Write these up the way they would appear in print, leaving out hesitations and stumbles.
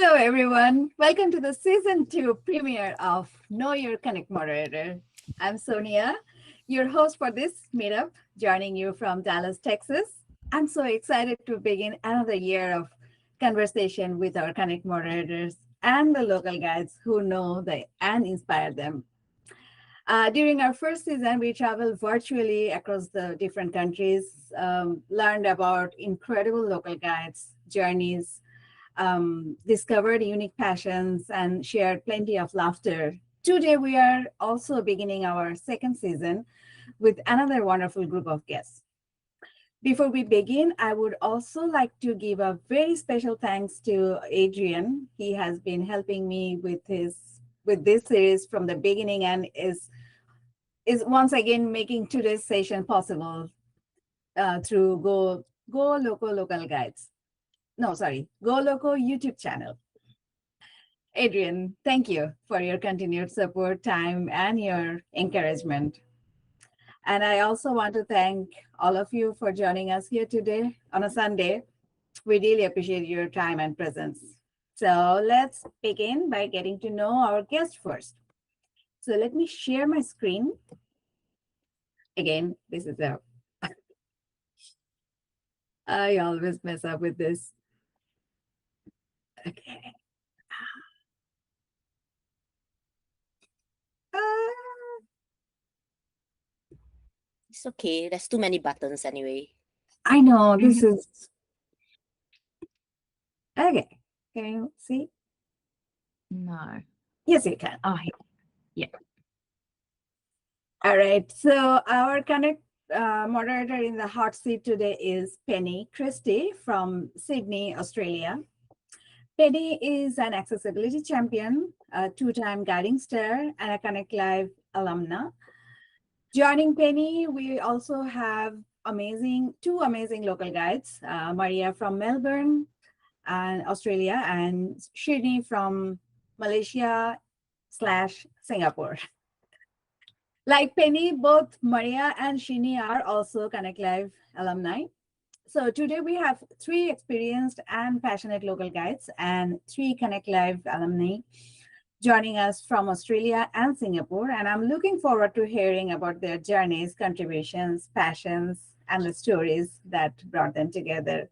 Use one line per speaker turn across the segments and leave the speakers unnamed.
Hello, everyone. Welcome to the season 2 premiere of Know Your Connect Moderator. I'm Sonia, your host for this meetup, joining you from Dallas, Texas. I'm so excited to begin another year of conversation with our Connect moderators and the local guides who know and inspire them. During our first season, we traveled virtually across the different countries, learned about incredible local guides, journeys, discovered unique passions, and shared plenty of laughter. Today, we are also beginning our second season with another wonderful group of guests. Before we begin, I would also like to give a very special thanks to Adrian. He has been helping me with this series from the beginning and is once again making today's session possible through Go Loco Local Guides. No, sorry, Go Loco YouTube channel. Adrian, thank you for your continued support, time, and your encouragement. And I also want to thank all of you for joining us here today on a Sunday. We really appreciate your time and presence. So let's begin by getting to know our guest first. So let me share my screen. Again, this is I always mess up with this. Okay.
It's okay. There's too many buttons anyway.
I know this is okay. Can you see?
No.
Yes, you can.
Oh, yeah.
All right. So our Connect moderator in the hot seat today is Penny Christie from Sydney, Australia. Penny is an accessibility champion, a two-time guiding star, and a Connect Live alumna. Joining Penny, we also have two amazing local guides, Maria from Melbourne and Australia, and Shirni from Malaysia/Singapore. Like Penny, both Maria and Shirni are also Connect Live alumni. So today we have 3 experienced and passionate local guides and 3 Connect Live alumni joining us from Australia and Singapore. And I'm looking forward to hearing about their journeys, contributions, passions, and the stories that brought them together.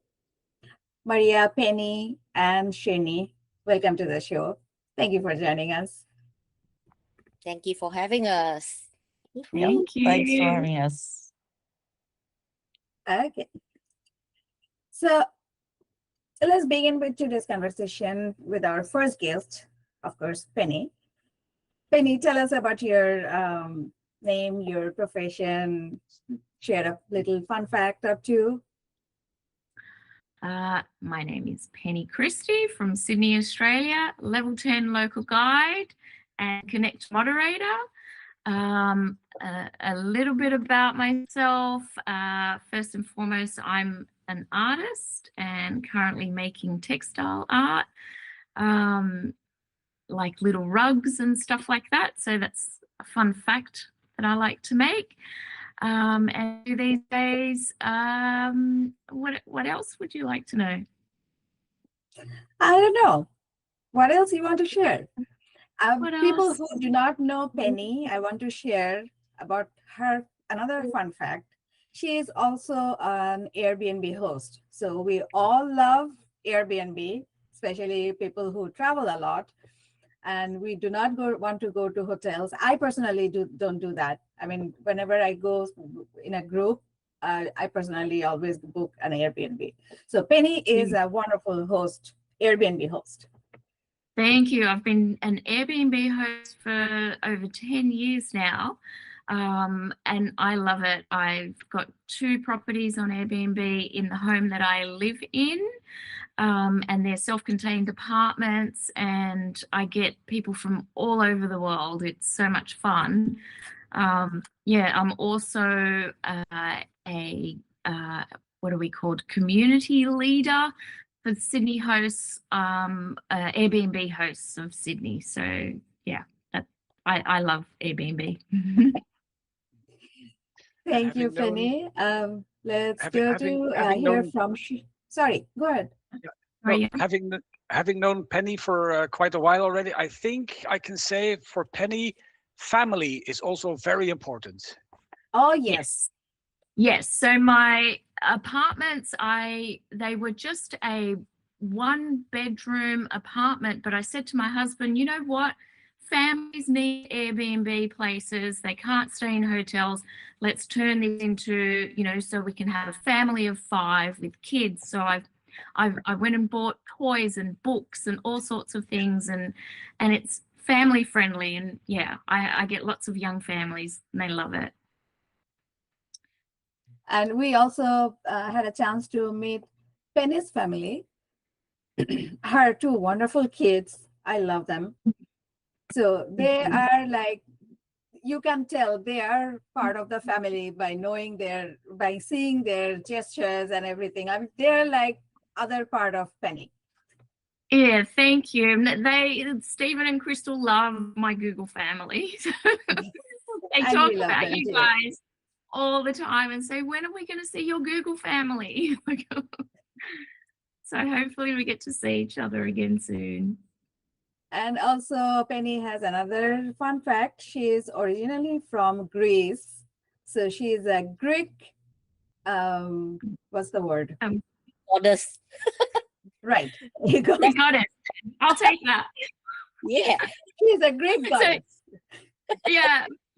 Maria, Penny, and Shirni, welcome to the show. Thank you for joining us.
Thank you for having us.
Thank you.
Thanks for having us.
Okay. So let's begin with today's conversation with our first guest, of course, Penny. Penny, tell us about your name, your profession, share a little fun fact or two.
My name is Penny Christie from Sydney, Australia, level 10 local guide and Connect moderator. A little bit about myself. First and foremost, I'm an artist and currently making textile art, like little rugs and stuff like that. So that's a fun fact that I like to make. And these days, what else would you like to know?
I don't know. What else you want to share? People
else?
who do not know Penny, I want to share about her another fun fact. She is also an Airbnb host. So we all love Airbnb, especially people who travel a lot. And we do not want to go to hotels. I personally don't do that. I mean, whenever I go in a group, I personally always book an Airbnb. So Penny is a wonderful host, Airbnb host.
Thank you. I've been an Airbnb host for over 10 years now, and I love it. I've got 2 properties on Airbnb in the home that I live in, and they're self-contained apartments, and I get people from all over the world. It's so much fun. Yeah, I'm also what are we called? Community leader for Sydney hosts, Airbnb hosts of Sydney. So yeah, I love Airbnb.
Thank you, Penny. Let's go to hear from. Sorry, go ahead.
Well,
Having having known Penny for quite a while already, I think I can say for Penny, family is also very important.
Oh, yes.
Yes. Yes. So my apartments, they were just a 1-bedroom apartment, but I said to my husband, you know what? Families need Airbnb places. They can't stay in hotels. Let's turn this into, so we can have a family of 5 with kids. So I went and bought toys and books and all sorts of things, and it's family friendly. And yeah, I get lots of young families and they love it.
And we also had a chance to meet Penny's family. Her 2 wonderful kids. I love them. So they are like, you can tell they are part of the family by by seeing their gestures and everything. I mean, they're like other part of Penny.
Yeah, thank you. Stephen and Crystal love my Google family. They
And
talk
we love
about
them
you
too.
guys all the time and say, when are we going to see your Google family? So hopefully we get to see each other again soon.
And also Penny has another fun fact. She is originally from Greece. So she is a Greek, what's the word?
Goddess.
Right. You got
You got it. I'll take that.
Yeah.
She's a Greek goddess.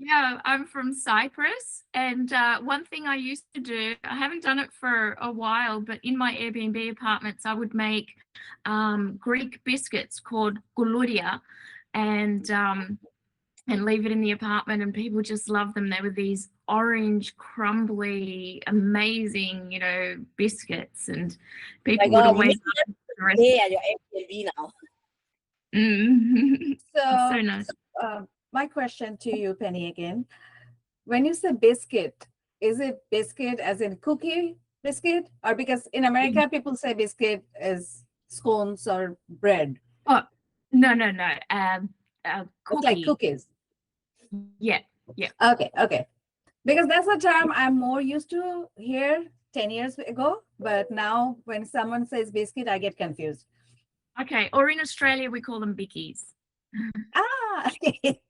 Yeah, I'm from Cyprus, and one thing I used to do, I haven't done it for a while, but in my Airbnb apartments, I would make Greek biscuits called goulouria, and leave it in the apartment, and people just love them. They were these orange, crumbly, amazing, biscuits, and people would always.
Yeah, your Airbnb now.
So,
so nice.
My question to you, Penny, again. When you say biscuit, is it biscuit as in cookie biscuit? Or because in America, people say biscuit as scones or bread?
Oh, no.
It's like cookies.
Yeah.
Okay. Because that's a term I'm more used to here 10 years ago. But now when someone says biscuit, I get confused.
Okay. Or in Australia, we call them bickies.
Okay.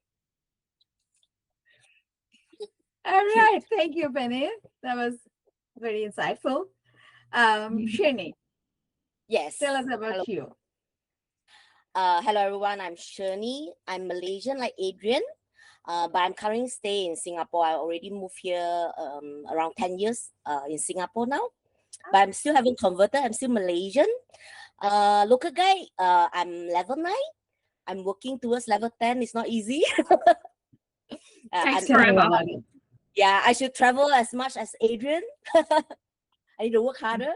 All right. Thank you, Penny. That was very insightful. Shirni.
Yes.
Tell us about
Hello.
you.
Hello, everyone. I'm Shirni. I'm Malaysian like Adrian, but I'm currently staying in Singapore. I already moved here around 10 years in Singapore now, but I'm still haven't converted. I'm still Malaysian. Local guide, I'm level 9. I'm working towards level 10. It's not easy.
Takes forever.
Yeah, I should travel as much as Adrian. I need to work harder.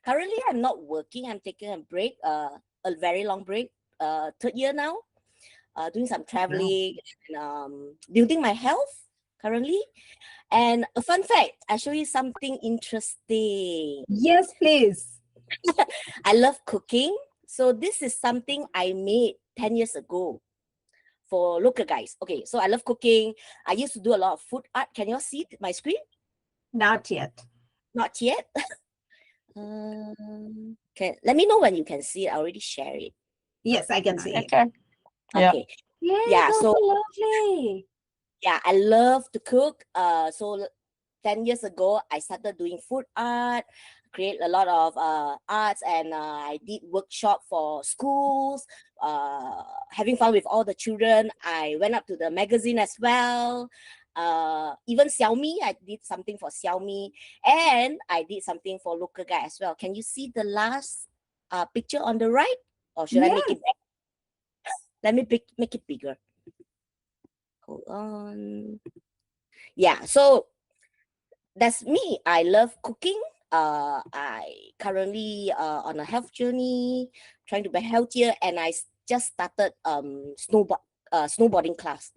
Currently, I'm not working. I'm taking a break, a very long break, 3rd year now, doing some traveling and building my health currently. And a fun fact, I show you something interesting.
Yes, please.
I love cooking. So this is something I made 10 years ago for local guys. Okay, so I love cooking. I used to do a lot of food art. Can you all see my screen?
Not yet.
Not yet. Okay, let me know when you can see it. I already shared it.
Yes, I can see it.
Okay.
Yay,
Yeah,
that's
so
lovely.
yeah, I love to cook. So 10 years ago, I started doing food art, create a lot of arts, and I did workshop for schools, having fun with all the children. I went up to the magazine as well. Even Xiaomi, I did something for Xiaomi, and I did something for local guy as well. Can you see the last picture on the right, or should I make it back? Let me make it bigger. Hold on. Yeah, so that's me. I love cooking. I currently on a health journey, trying to be healthier, and I just started snowboarding class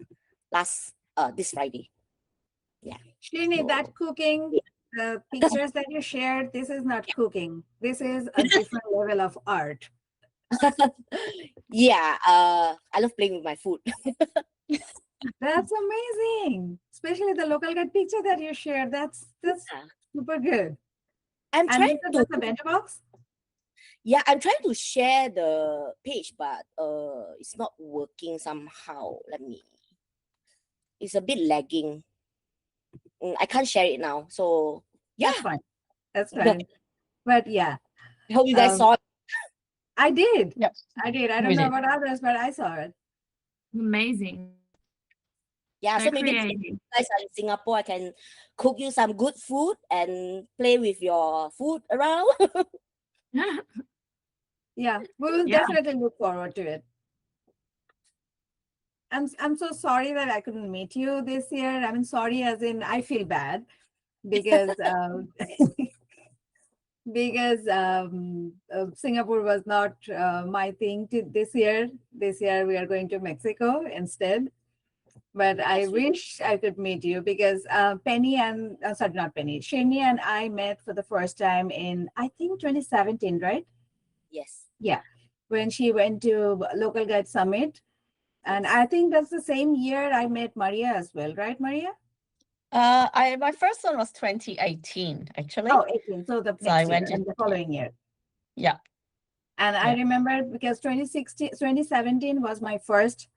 last this Friday. Yeah.
Shirni, that cooking, the pictures that you shared, this is not cooking. This is a different level of art.
Yeah, I love playing with my food.
That's amazing. Especially the local guide picture that you shared. That's super good.
I'm
And
trying
you said
to.
that's a bento box?
Yeah, I'm trying to share the page, but it's not working somehow. It's a bit lagging. I can't share it now. So yeah,
That's fine. That's fine. But yeah,
I hope you guys saw it.
I did.
Yep.
I did. I
We
don't know
did.
about others, but I saw it.
Amazing.
Yeah,
So
so maybe if
creative.
you guys are in Singapore, I can cook you some good food and play with your food around.
Yeah, we will
Yeah.
definitely look forward to it. I'm so sorry that I couldn't meet you this year. I mean, sorry as in I feel bad because because Singapore was not my thing this year. This year we are going to Mexico instead. But I wish I could meet you because Penny and sorry, not Penny, Shirni and I met for the first time in I think 2017, right?
Yes.
Yeah, when she went to Local Guide Summit. And I think that's the same year I met Maria as well, right, Maria?
My first one was 2018, actually.
Oh, 18. So the
So I
next year
went to
and the following year.
yeah.
And I
Yeah.
remember because 2017 was my first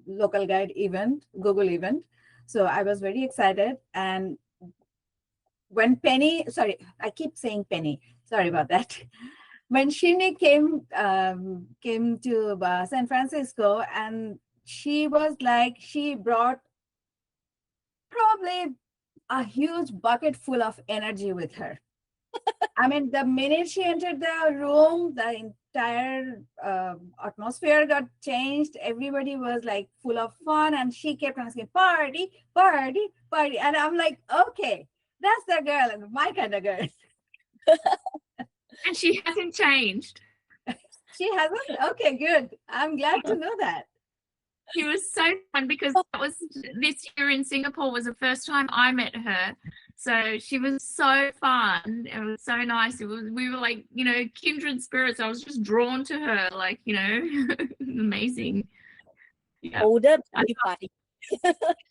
local guide event, Google event. So I was very excited. And when Penny, sorry, I keep saying Penny, sorry about that. When Shirni came to San Francisco, and she was like, she brought probably a huge bucket full of energy with her. I mean, the minute she entered the room, the entire atmosphere got changed. Everybody was like full of fun, and she kept on saying, "Party, party, party," and I'm like, "Okay, that's the girl, my kind of girl."
And she hasn't changed.
She hasn't. Okay, good. I'm glad to know that.
It was so fun because that was this year in Singapore was the first time I met her. So she was so fun. It was so nice. We were like, kindred spirits. I was just drawn to her, like, amazing. Yeah.
Older party.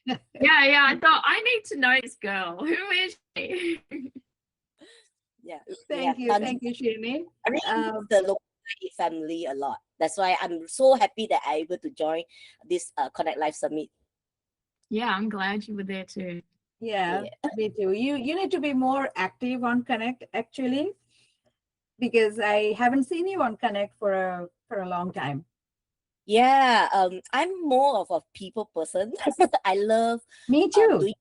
Yeah. I thought I need to know this girl. Who is she?
Yeah.
Thank you, Shirni.
I really love the local family a lot. That's why I'm so happy that I'm able to join this Connect Live Summit.
Yeah, I'm glad you were there too.
Yeah, me too. You need to be more active on Connect actually, because I haven't seen you on Connect for a long time.
Yeah, I'm more of a people person. I love
Me too.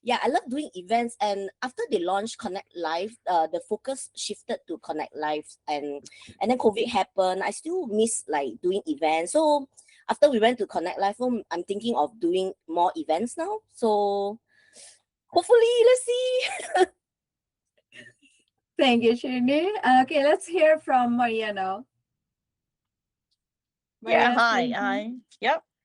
I love doing events, and after they launched Connect Live, the focus shifted to Connect Live, and then COVID happened. I still miss like doing events. So after we went to Connect Live, I'm thinking of doing more events now. So hopefully, let's see.
Thank you, Shirni. Okay, let's hear from Maria now.
Yeah,
Maria,
hi.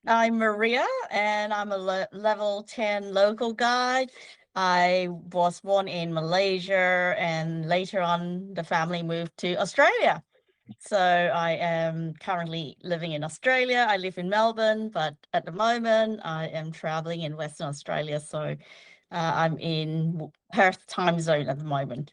I'm Maria, and I'm a level 10 local guide. I was born in Malaysia, and later on, the family moved to Australia. So I am currently living in Australia. I live in Melbourne, but at the moment, I am traveling in Western Australia. So I'm in Perth time zone at the moment.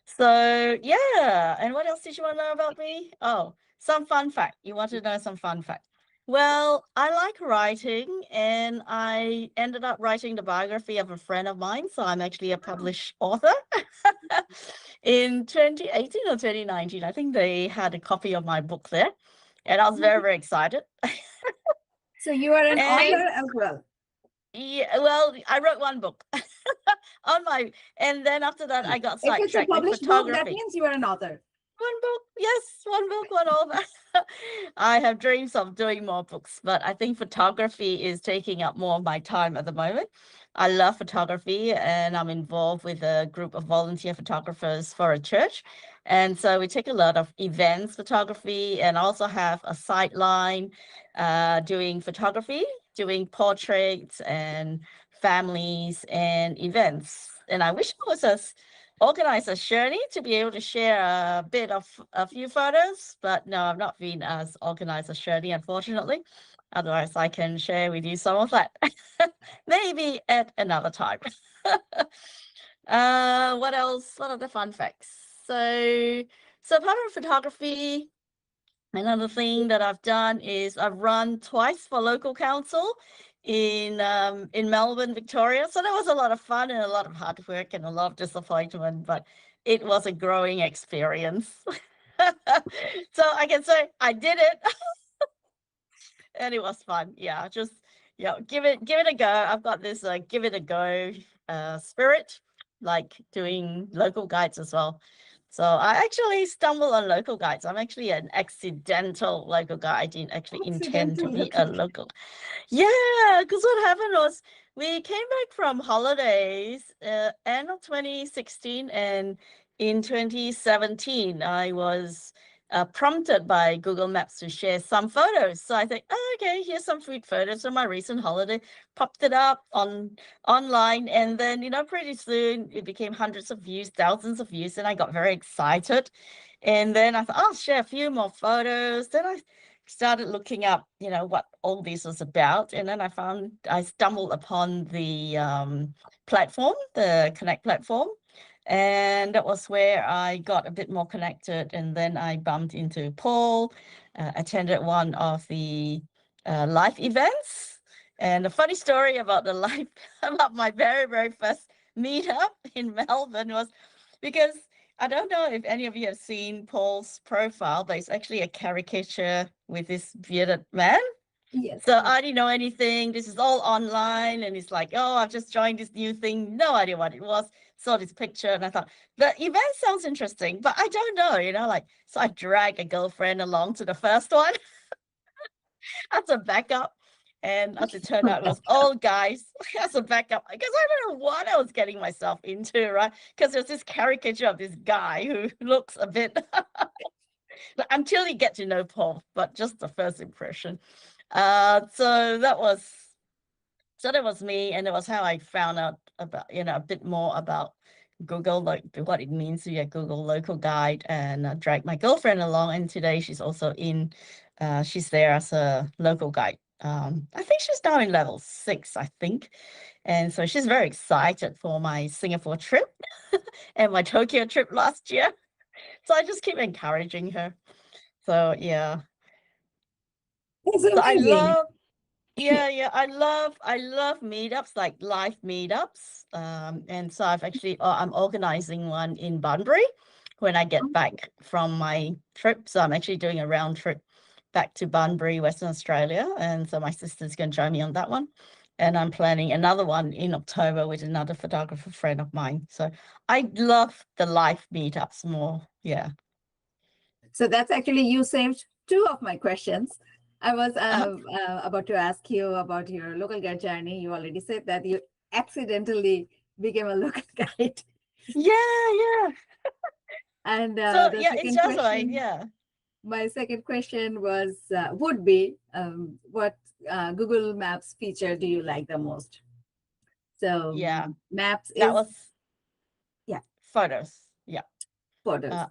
So yeah, and what else did you want to know about me? Oh, some fun fact. You want to know some fun fact? Well, I like writing, and I ended up writing the biography of a friend of mine. So I'm actually a published author. In 2018 or 2019, I think they had a copy of my book there, and I was very, very excited.
so you are an
And-
author as well.
Yeah, well, I wrote one book and then after that, I got
If it's a
sidetracked with
published book, that
photography.
means you are an author.
One book, yes, one book, one author. I have dreams of doing more books, but I think photography is taking up more of my time at the moment. I love photography, and I'm involved with a group of volunteer photographers for a church. And so we take a lot of events photography, and also have a sideline doing photography, doing portraits and families and events. And I wish I was as organized as Shirni to be able to share a few photos, but no, I've not been as organized as Shirni, unfortunately. Otherwise, I can share with you some of that. Maybe at another time. What else? What are the fun facts? So So apart from photography, another thing that I've done is I've run twice for local council in Melbourne, Victoria. So that was a lot of fun and a lot of hard work and a lot of disappointment, but it was a growing experience. So I can say I did it. And it was fun. Yeah, just give it a go. I've got this give it a go spirit, like doing local guides as well. So I actually stumbled on local guides. I'm actually an accidental local guide. I didn't actually intend to be a local. Yeah, because what happened was we came back from holidays end of 2016, and in 2017 I was prompted by Google Maps to share some photos. So I think, oh, okay, here's some food photos from my recent holiday. Popped it up online, and then pretty soon it became hundreds of views, thousands of views, and I got very excited. And then I thought I'll share a few more photos. Then I started looking up, what all this was about, and then I stumbled upon the platform, the Connect platform. And that was where I got a bit more connected. And then I bumped into Paul, attended one of the live events. And a funny story about about my very, very first meetup in Melbourne was because I don't know if any of you have seen Paul's profile, but it's actually a caricature with this bearded man.
Yes.
So I didn't know anything. This is all online. And it's like, oh, I've just joined this new thing. No idea what it was. Saw this picture and I thought, the event sounds interesting, but I don't know, so I dragged a girlfriend along to the first one as a backup. And as it turned out, it was all guys as a backup, because I don't know what I was getting myself into, right? Because there's this caricature of this guy who looks a bit, but until you get to know Paul, but just the first impression. So that was me, and it was how I found out about a bit more about Google, like what it means to be a Google local guide, and dragged my girlfriend along. And today she's also she's there as a local guide. I think she's now in level 6, I think, and so she's very excited for my Singapore trip and my Tokyo trip last year. So I just keep encouraging her. So yeah.
That's
So I
amazing.
love, yeah, I love meetups, like live meetups. And so I'm organizing one in Bunbury when I get back from my trip. So I'm actually doing a round trip back to Bunbury, Western Australia. And so my sister's going to join me on that one. And I'm planning another one in October with another photographer friend of mine. So I love the live meetups more. Yeah.
So that's actually, you saved 2 of my questions. I was
Uh-huh.
about to ask you about your local guide journey. You already said that you accidentally became a local guide.
Yeah.
And
So
the
yeah, it's
second
just like,
question,
yeah.
my second question would be, what Google Maps feature do you like the most? So
Yeah,
Maps
that
is,
was
yeah,
photos. Yeah.
photos.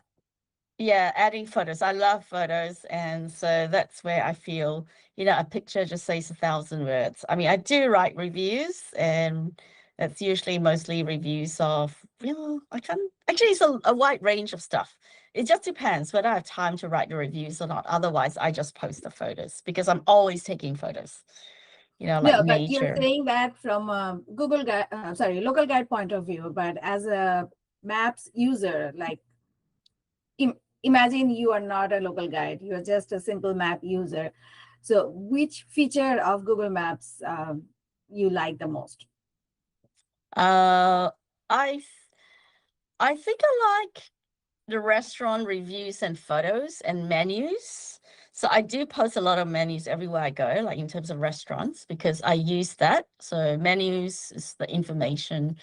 Yeah, adding photos. I love photos. And so that's where I feel, a picture just says 1,000 words. I mean, I do write reviews, and it's usually mostly reviews of, I can actually, it's a wide range of stuff. It just depends whether I have time to write the reviews or not. Otherwise, I just post the photos because I'm always taking photos, like
No, but you're
nature.
saying that from a Google guide, local guide point of view, but as a Maps user, like imagine you are not a local guide, you are just a simple map user. So which feature of Google Maps you like the most?
I I think I like the restaurant reviews and photos and menus. So I do post a lot of menus everywhere I go, like in terms of restaurants, because I use that. So menus is the information.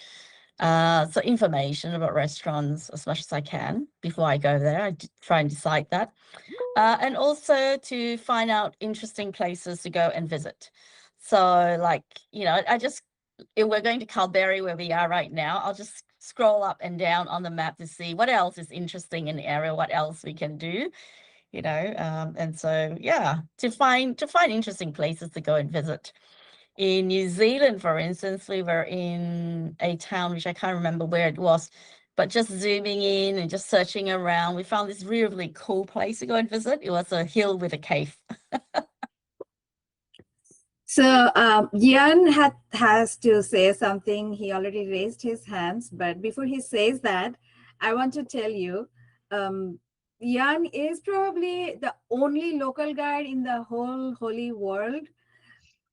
So information about restaurants as much as I can before I go there. I try and decide that. And also to find out interesting places to go and visit. So like, if we're going to Calberry, where we are right now, I'll just scroll up and down on the map to see what else is interesting in the area, what else we can do, and so yeah, to find interesting places to go and visit. In New Zealand, for instance, we were in a town which I can't remember where it was, But just zooming in and just searching around, we found this really, really cool place to go and visit. It was a hill with a cave.
So Jan has to say something. He already raised his hands, but before he says that, I want to tell you, Jan is probably the only local guide in the whole holy world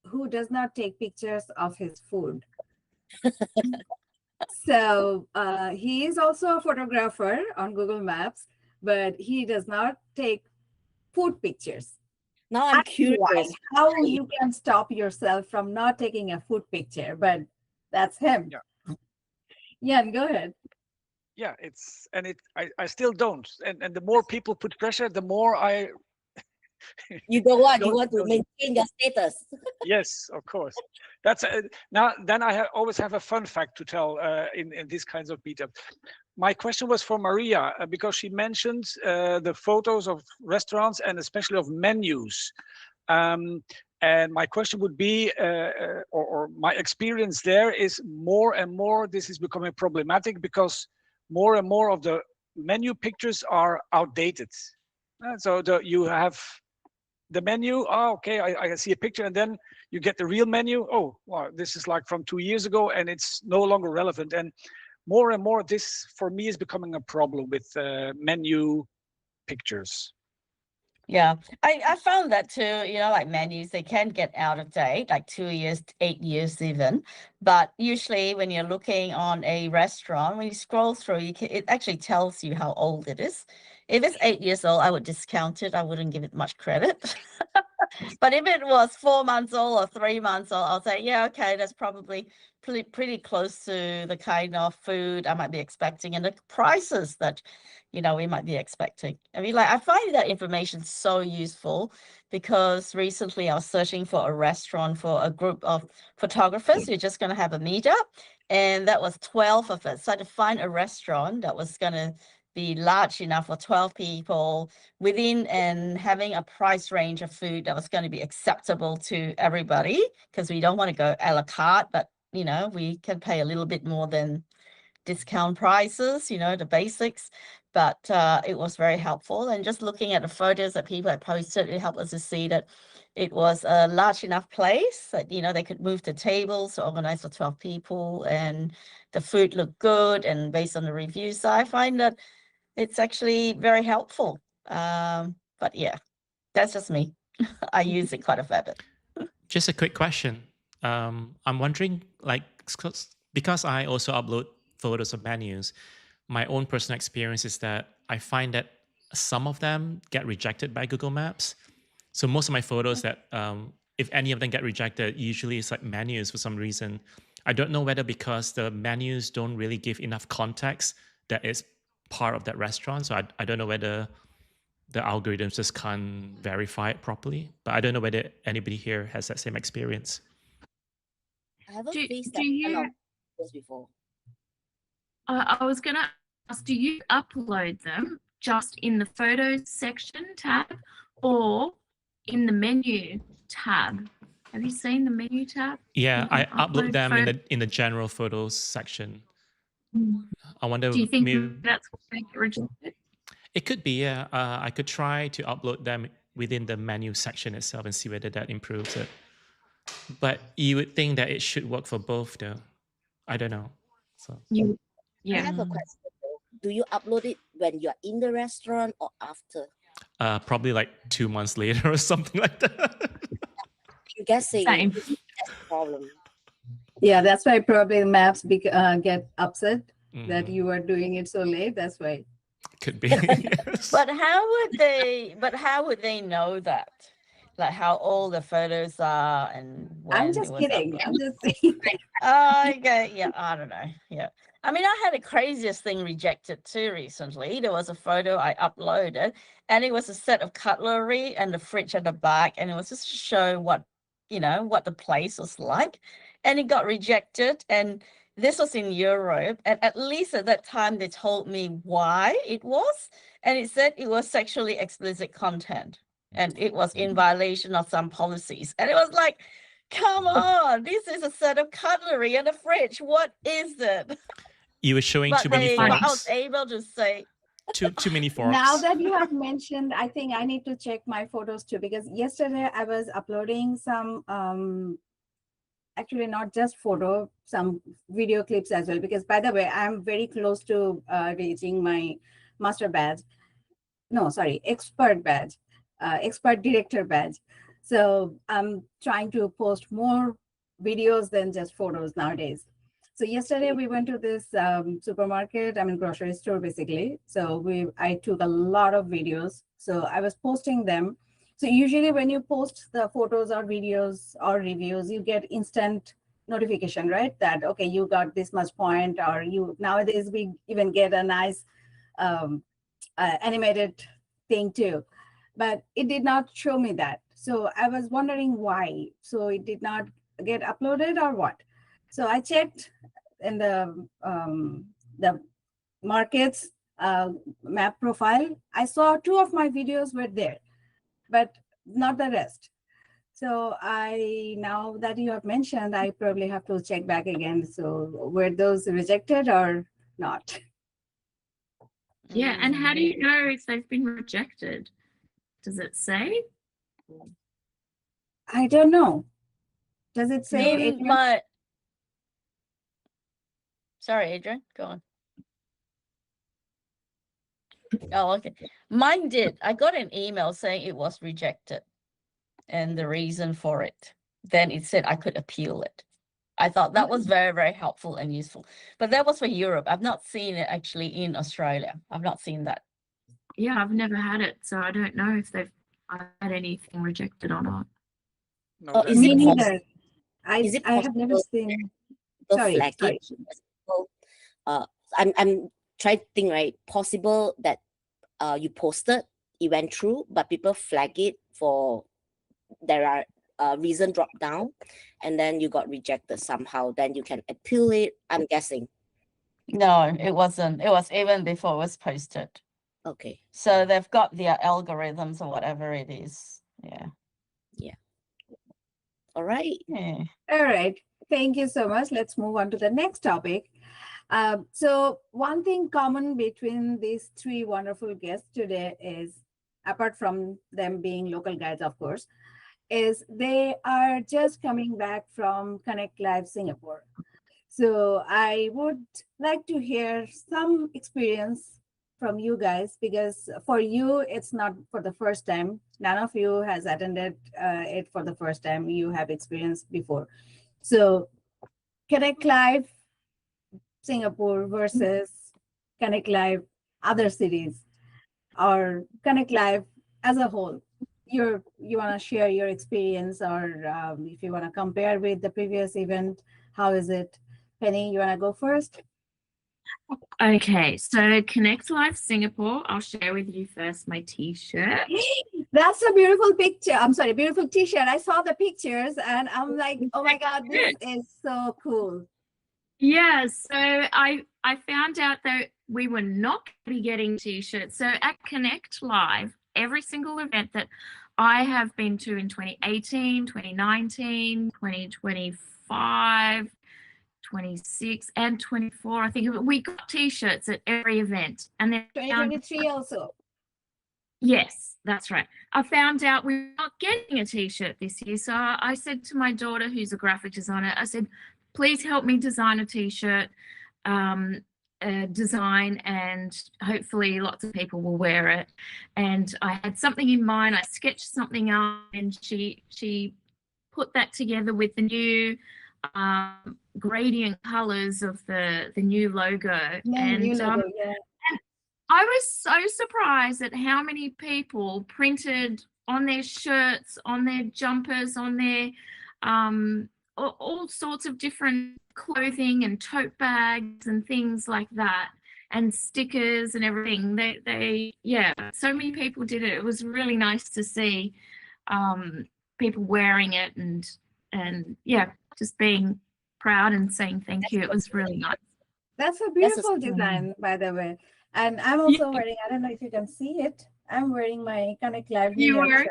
who does not take pictures of his food. So he is also a photographer on Google Maps, but he does not take food pictures.
Now I'm curious.
Why? How you can stop yourself from not taking a food picture, but that's him.
Yeah.
Yeah, go ahead.
Yeah, I still don't. And the more people put pressure, the more I
You don't want, you
Don't-
want to
don't-
maintain your status.
yes, of course. That's now. Then I always have a fun fact to tell in these kinds of meetup. My question was for Maria because she mentioned the photos of restaurants and especially of menus. And my question would be, or my experience there is more and more this is becoming problematic because more and more of the menu pictures are outdated. So you have the menu. Oh, okay, I see a picture, and then you get the real menu. Oh, wow, this is like from 2 years ago, and it's no longer relevant. And more, this for me is becoming a problem with menu pictures.
Yeah, I found that too, you know, like menus, they can get out of date, like 2 years, 8 years even. But usually when you're looking on a restaurant, when you scroll through, it actually tells you how old it is. If it's 8 years old, I would discount it. I wouldn't give it much credit. But if it was 4 months old or 3 months old, I'll say, yeah, okay, that's probably pretty close to the kind of food I might be expecting and the prices that, you know, we might be expecting. I mean, like, I find that information so useful because recently I was searching for a restaurant for a group of photographers. We're just going to have a meetup, and that was 12 of us. So I had to find a restaurant that was going to be large enough for 12 people within and having a price range of food that was going to be acceptable to everybody, because we don't want to go a la carte, but you know, we can pay a little bit more than discount prices, you know, the basics. But it was very helpful, and just looking at the photos that people had posted, it helped us to see that it was a large enough place that, you know, they could move the tables to organize for 12 people, and the food looked good. And based on the reviews, so I find that it's actually very helpful. But yeah, that's just me. I use it quite a fair bit.
Just a quick question. I'm wondering, like, because I also upload photos of menus, my own personal experience is that I find that some of them get rejected by Google Maps. So most of my photos that, if any of them get rejected, usually it's like menus for some reason. I don't know whether because the menus don't really give enough context that it's part of that restaurant. So I don't know whether the algorithms just can't verify it properly. But I don't know whether anybody here has that same experience.
I haven't
Do-
faced
do
that
you-
kind of photos before.
I was going to ask, do you upload them just in the photos section tab or in the menu tab? Have you seen the menu tab?
Yeah,
You can
I upload
upload
them
photos.
in the general photos section.
Mm.
I wonder.
Do you think
maybe,
that's what they get rejected?
it could be? Yeah, I could try to upload them within the menu section itself and see whether that improves it. But you would think that it should work for both, though. I don't know. So
I
Yeah.
have a question though. Do you upload it when you're in the restaurant or after?
probably like 2 months later or something like that.
I'm guessing
Same.
that's the problem.
Yeah, that's why probably maps get upset that
Mhm.
you are doing it so late. That's why.
Could be. Yes.
But how would they know that? Like how old the photos are and when
I'm
it
just
was
kidding.
uploaded?
I'm just saying.
Okay, yeah, I don't know. Yeah. I mean, I had a craziest thing rejected too recently. There was a photo I uploaded, and it was a set of cutlery and the fridge at the back, and it was just to show what, you know, what the place was like. And it got rejected. And this was in Europe. And at least at that time, they told me why it was. And it said it was sexually explicit content, and it was in violation of some policies. And it was like, come on, this is a set of cutlery and a fridge. What is it?
You were showing
But
too many
I was
forks.
able to say,
Too many forks.
Now that you have mentioned, I think I need to check my photos too, because yesterday I was uploading some, actually not just photo, some video clips as well, because by the way, I'm very close to reaching my master badge. No, sorry, expert badge, expert director badge. So I'm trying to post more videos than just photos nowadays. So yesterday we went to this supermarket, I mean grocery store basically. So I took a lot of videos. So I was posting them. So usually when you post the photos or videos or reviews, you get instant notification, right? That, okay, you got this much point, or nowadays we even get a nice animated thing too, but it did not show me that. So I was wondering why. So it did not get uploaded or what? So I checked in the markets map profile. I saw 2 of my videos were there, but not the rest. So now that you have mentioned, I probably have to check back again. So were those rejected or not?
Yeah, and how do you know if they've been rejected? Does it say?
I don't know. Does it say?
in
Adrian?
my, sorry, Adrian, go on. Oh, okay. Mine did. I got an email saying it was rejected and the reason for it. Then it said I could appeal it. I thought that was very, very helpful and useful. But that was for Europe. I've not seen it actually in Australia. I've not seen that.
Yeah, I've never had it, so I don't know if they've had anything rejected or not.
No,
Oh,
that's
is
Me
it
neither.
is it
I have never
possible
seen.
people
Sorry,
flag
sorry.
it? Possible, I'm trying to think, right? Possible that you posted, it went through, but people flag it for there are reason drop down, and then you got rejected somehow. Then you can appeal it. I'm guessing.
No, it wasn't. It was even before it was posted.
Okay.
So they've got their algorithms or whatever it is. Yeah.
All right.
Yeah.
All right. Thank you so much. Let's move on to the next topic. So one thing common between these 3 wonderful guests today is, apart from them being local guides, of course, is they are just coming back from Connect Live Singapore. So I would like to hear some experience from you guys, because for you, it's not for the first time. None of you has attended it for the first time. You have experienced before. So Connect Live Singapore versus Connect Live other cities, or Connect Live as a whole. You want to share your experience, or if you want to compare with the previous event, how is it? Penny, you want to go first?
Okay, so Connect Live Singapore, I'll share with you first my t-shirt.
That's a beautiful picture. I'm sorry, beautiful t-shirt. I saw the pictures and I'm like, oh my God, this is so cool.
Yeah, so I found out that we were not going to be getting t-shirts. So at Connect Live, every single event that I have been to in 2018, 2019, 2025, 26 and 24, I think we got t-shirts at every event. And then
2023 also.
Yes, that's right. I found out we were not getting a t-shirt this year. So I said to my daughter, who's a graphic designer, I said, please help me design a t-shirt design, and hopefully lots of people will wear it. And I had something in mind. I sketched something up, and she put that together with the new gradient colors of the new logo.
New logo, yeah.
I was so surprised at how many people printed on their shirts, on their jumpers, on their all sorts of different clothing and tote bags and things like that, and stickers and everything. They yeah, so many people did it. It was really nice to see people wearing it and yeah, just being proud and saying thank you. It was really nice.
That's a beautiful design, by the way. And I'm also wearing, I don't know if you can see it. I'm wearing my Connect Live New York shirt.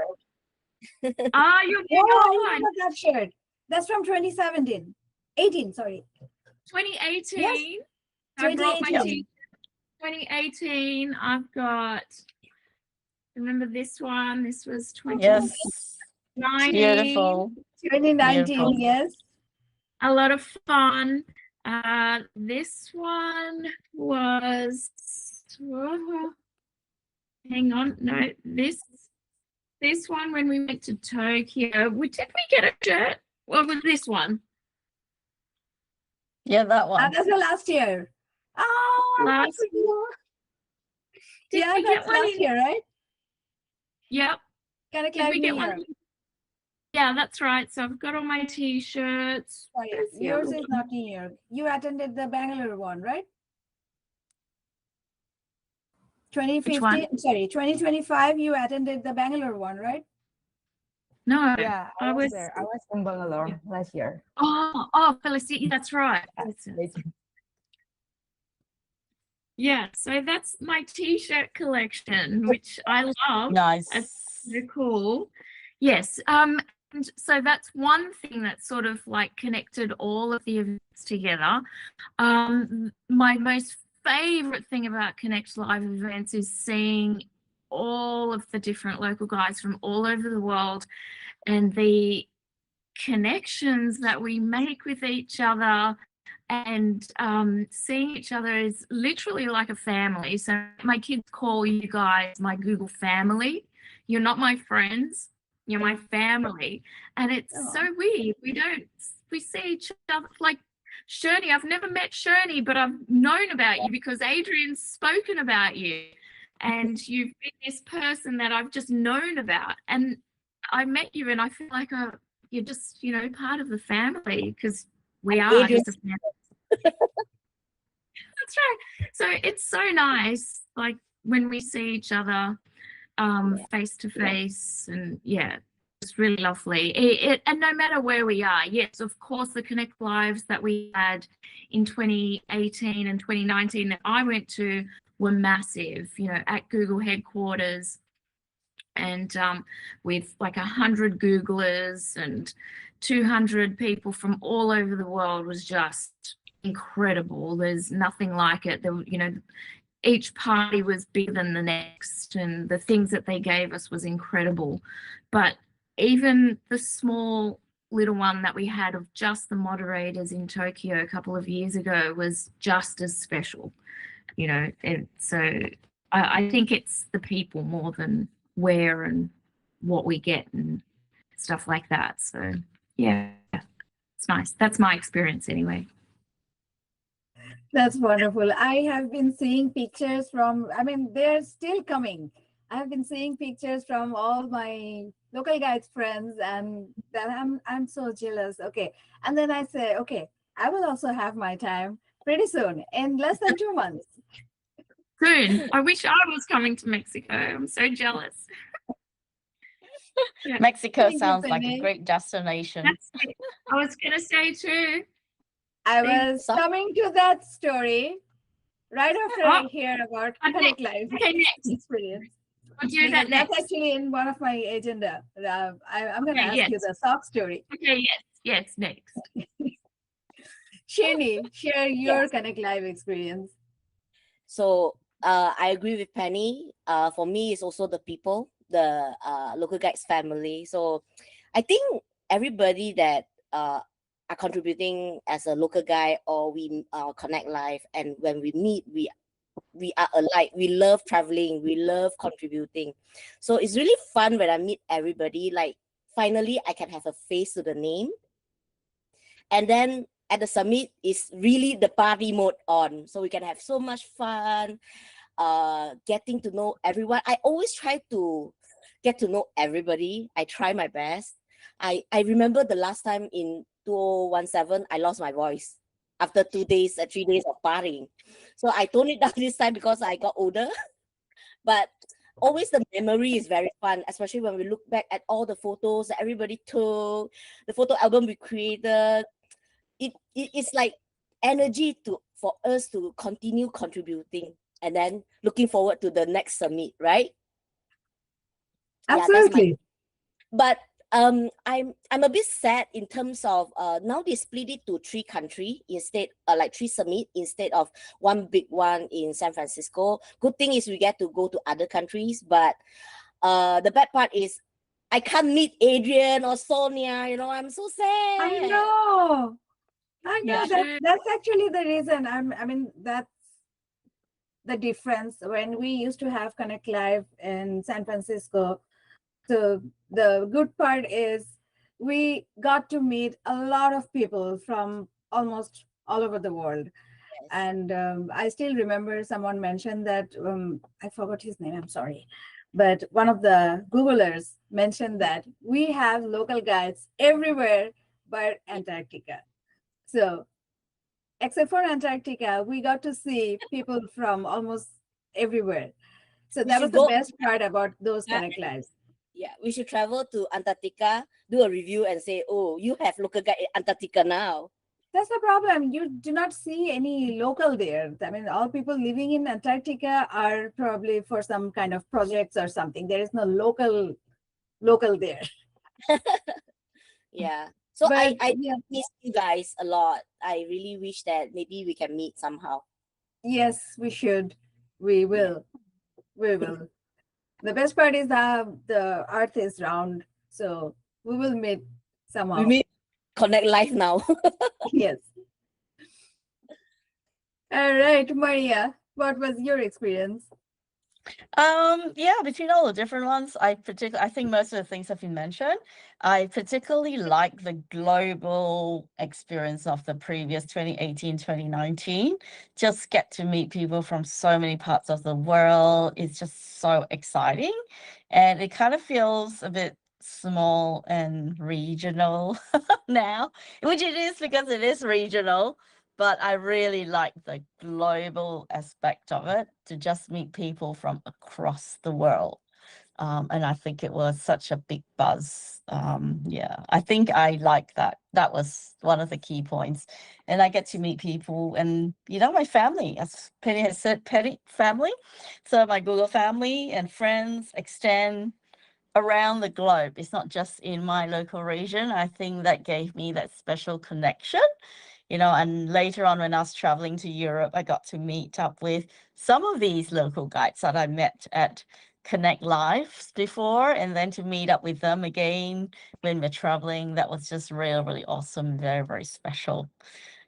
You're
I remember that shirt. That's from 2017. 18, sorry.
2018?
Yes.
I brought my
2018.
2018. I've got, remember this one? This was 2019.
Yes. Beautiful.
2019,
Beautiful.
yes.
A lot of fun. This one was, hang on, no, this one when we went to Tokyo. Did we get a shirt? What was this one?
Yeah, that one.
That's the last year. Oh,
Last Did
yeah,
we
that's
get one
last
in?
year, right?
Yep.
Connect
Did
Live
we
New
get one?
Year.
Yeah, that's right. So I've got all my t-shirts.
Sorry,
Where's the
yours
other
is not New Year. You attended the Bangalore one, right? 2015, sorry, 2025, you attended the Bangalore one, right?
No,
Yeah, I was there. I was in Bangalore last year.
Oh, Felicity, that's right. Yeah, so that's my t-shirt collection, which I love.
Nice.
It's so cool. Yes. And so that's one thing that sort of like connected all of the events together. My most favorite thing about Connect Live events is seeing all of the different local guides from all over the world and the connections that we make with each other, and seeing each other is literally like a family. So my kids call you guys my Google family. You're not my friends, you're my family. And it's so weird. We see each other like Shirni. I've never met Shirni, but I've known about you because Adrian's spoken about you, and you've been this person that I've just known about. And I met you and I feel like you're just, part of the family, because we are
Adrian.
just a family. That's right. So it's so nice, like when we see each other face to face, and it's really lovely. And no matter where we are, yes, of course, the Connect Lives that we had in 2018 and 2019 that I went to were massive, at Google headquarters, and with like 100 Googlers and 200 people from all over the world was just incredible. There's nothing like it. Each party was bigger than the next, and the things that they gave us was incredible. But even the small little one that we had of just the moderators in Tokyo a couple of years ago was just as special, and so I think it's the people more than where and what we get and stuff like that. So yeah, it's nice. That's my experience anyway.
That's wonderful. I have been seeing pictures from, they're still coming. I have been seeing pictures from all my local guides friends, and that I'm so jealous. Okay. And then I say, okay, I will also have my time pretty soon, in less than 2 months.
Soon. I wish I was coming to Mexico. I'm so jealous. Yeah.
Mexico sounds like a great destination.
I was going to say too.
I was coming to that story right after I hear about Connect Live experience.
We'll do that next.
That's actually in one of my agenda. I'm going to ask you the sock story.
Okay, yes, next.
Shirni, share your Connect Live experience.
So I agree with Penny. For me, it's also the people, the local guides family. So I think everybody that are contributing as a local guide, or we Connect Live, and when we meet, we are alike. We love traveling. We love contributing. So it's really fun when I meet everybody. Like finally, I can have a face to the name. And then at the summit is really the party mode on. So we can have so much fun, getting to know everyone. I always try to get to know everybody. I try my best. I remember the last time in 2017, I lost my voice after 3 days of partying. So I toned it down this time because I got older. But always the memory is very fun, especially when we look back at all the photos that everybody took, the photo album we created. It's like energy for us to continue contributing, and then looking forward to the next summit, right?
Absolutely.
But I'm a bit sad in terms of now they split it to 3 countries instead, like 3 summit instead of one big one in San Francisco. Good thing is we get to go to other countries, but the bad part is I can't meet Adrian or Sonia. You know, I'm so sad.
I know.
Yeah.
That's actually the reason. I mean, that's the difference. When we used to have Connect Live in San Francisco, so the good part is we got to meet a lot of people from almost all over the world.
Yes.
And I still remember someone mentioned that, I forgot his name, I'm sorry. But one of the Googlers mentioned that we have local guides everywhere but Antarctica. So except for Antarctica, we got to see people from almost everywhere. So
We
that
should
was the
go-
best part about those
Yeah.
Connect Lives.
Yeah, we should travel to Antarctica, do a review and say, oh, you have local guide in Antarctica now.
That's the problem. You do not see any local there. I mean, all people living in Antarctica are probably for some kind of projects or something. There is no local there.
Yeah. So
But
I
yeah,
miss you guys a lot. I really wish that maybe we can meet somehow.
yes, we should. We will. We will. The best part is that the earth is round, so we will meet somehow.
We meet Connect Live now.
Yes. All right, Maria, what was your experience?
Yeah, between all the different ones, I think most of the things have been mentioned. I particularly like the global experience of the previous 2018, 2019. Just get to meet people from so many parts of the world. It's just so exciting. And it kind of feels a bit small and regional now, which it is because it is regional. But I really like the global aspect of it, to just meet people from across the world. And I think it was such a big buzz. Yeah, I think I like that. That was one of the key points. And I get to meet people and, my family, as Penny has said, family. So my Google family and friends extend around the globe. It's not just in my local region. I think that gave me that special connection. And later on when I was traveling to Europe, I got to meet up with some of these local guides that I met at Connect Lives before, and then to meet up with them again when we're traveling. That was just really, really awesome. Very, very special.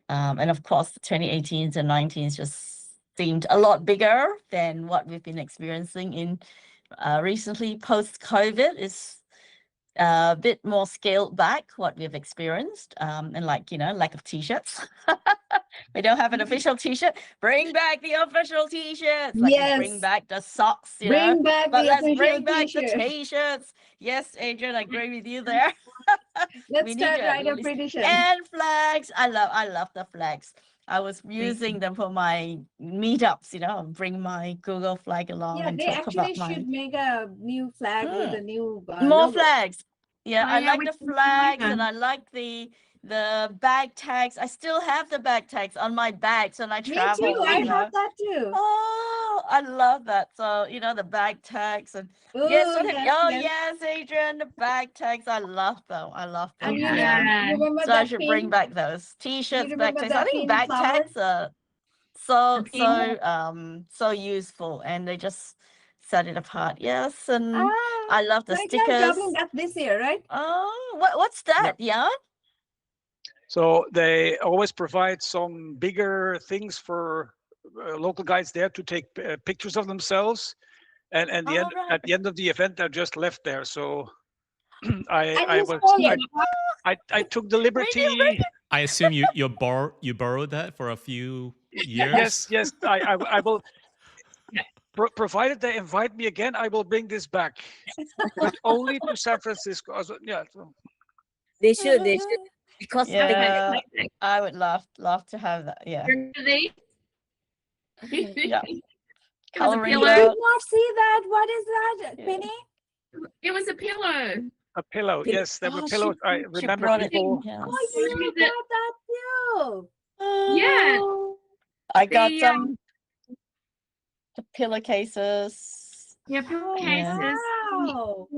And of course, the 2018s and 19s just seemed a lot bigger than what we've been experiencing in recently. Post-COVID is a bit more scaled back what we've experienced, and lack of t-shirts. We don't have an official t-shirt. Bring back the official t-shirts. Like we bring
Yes.
back the socks,
Bring back
but
the
let's
official
bring back the
t-shirt.
t-shirts. Yes, Adrian, I agree with you there.
Let's
We need
start
to
right
at
a
least-
petition.
And flags. I love the flags. I was using them for my meetups, bring my Google flag along
Yeah,
and
they
talk
actually
about my
should make a new flag with a new
more
logo.
flags. Yeah,
Oh,
I
yeah,
like
we
the
can do
flags
that.
and I like the bag tags. I still have the bag tags on my bags when I
Me
travel.
too. I have that too.
Oh, I love that. So, the bag tags and yes,
Oh,
yes, Adrian, the bag tags. I love them. I love them.
And you
Yeah.
remember
So I
that
should
pin?
bring back those t-shirts, bag
remember
tags. I
that
think
pin
bag
flower?
tags are so
The
so useful, and they just set it apart. Yes, and
Ah,
I love the
Connect Live
stickers.
Dublin got this year, right?
Oh, what's that? Yeah.
So they always provide some bigger things for local guides there to take pictures of themselves, and
All right.
at the end of the event they're just left there. So I
And
I
his
was
polo.
I took the liberty.
I assume you borrowed that for a few years.
Yes, I will. Provided they invite me again, I will bring this back, but only to San Francisco. Yeah.
They should because
Yeah, I would love to have that. Yeah. Yeah.
It was a
Coloring
I
pillow.
did not see that. What is that,
Yeah.
Penny?
It was a pillow.
A pillow. Yes, there were
Oh,
pillows. I
she
remember
brought it.
people.
Yes.
Oh, you
Yeah.
got that too.
Yeah.
Oh, I got
The,
some the pillowcases.
Yeah, pillowcases.
Wow.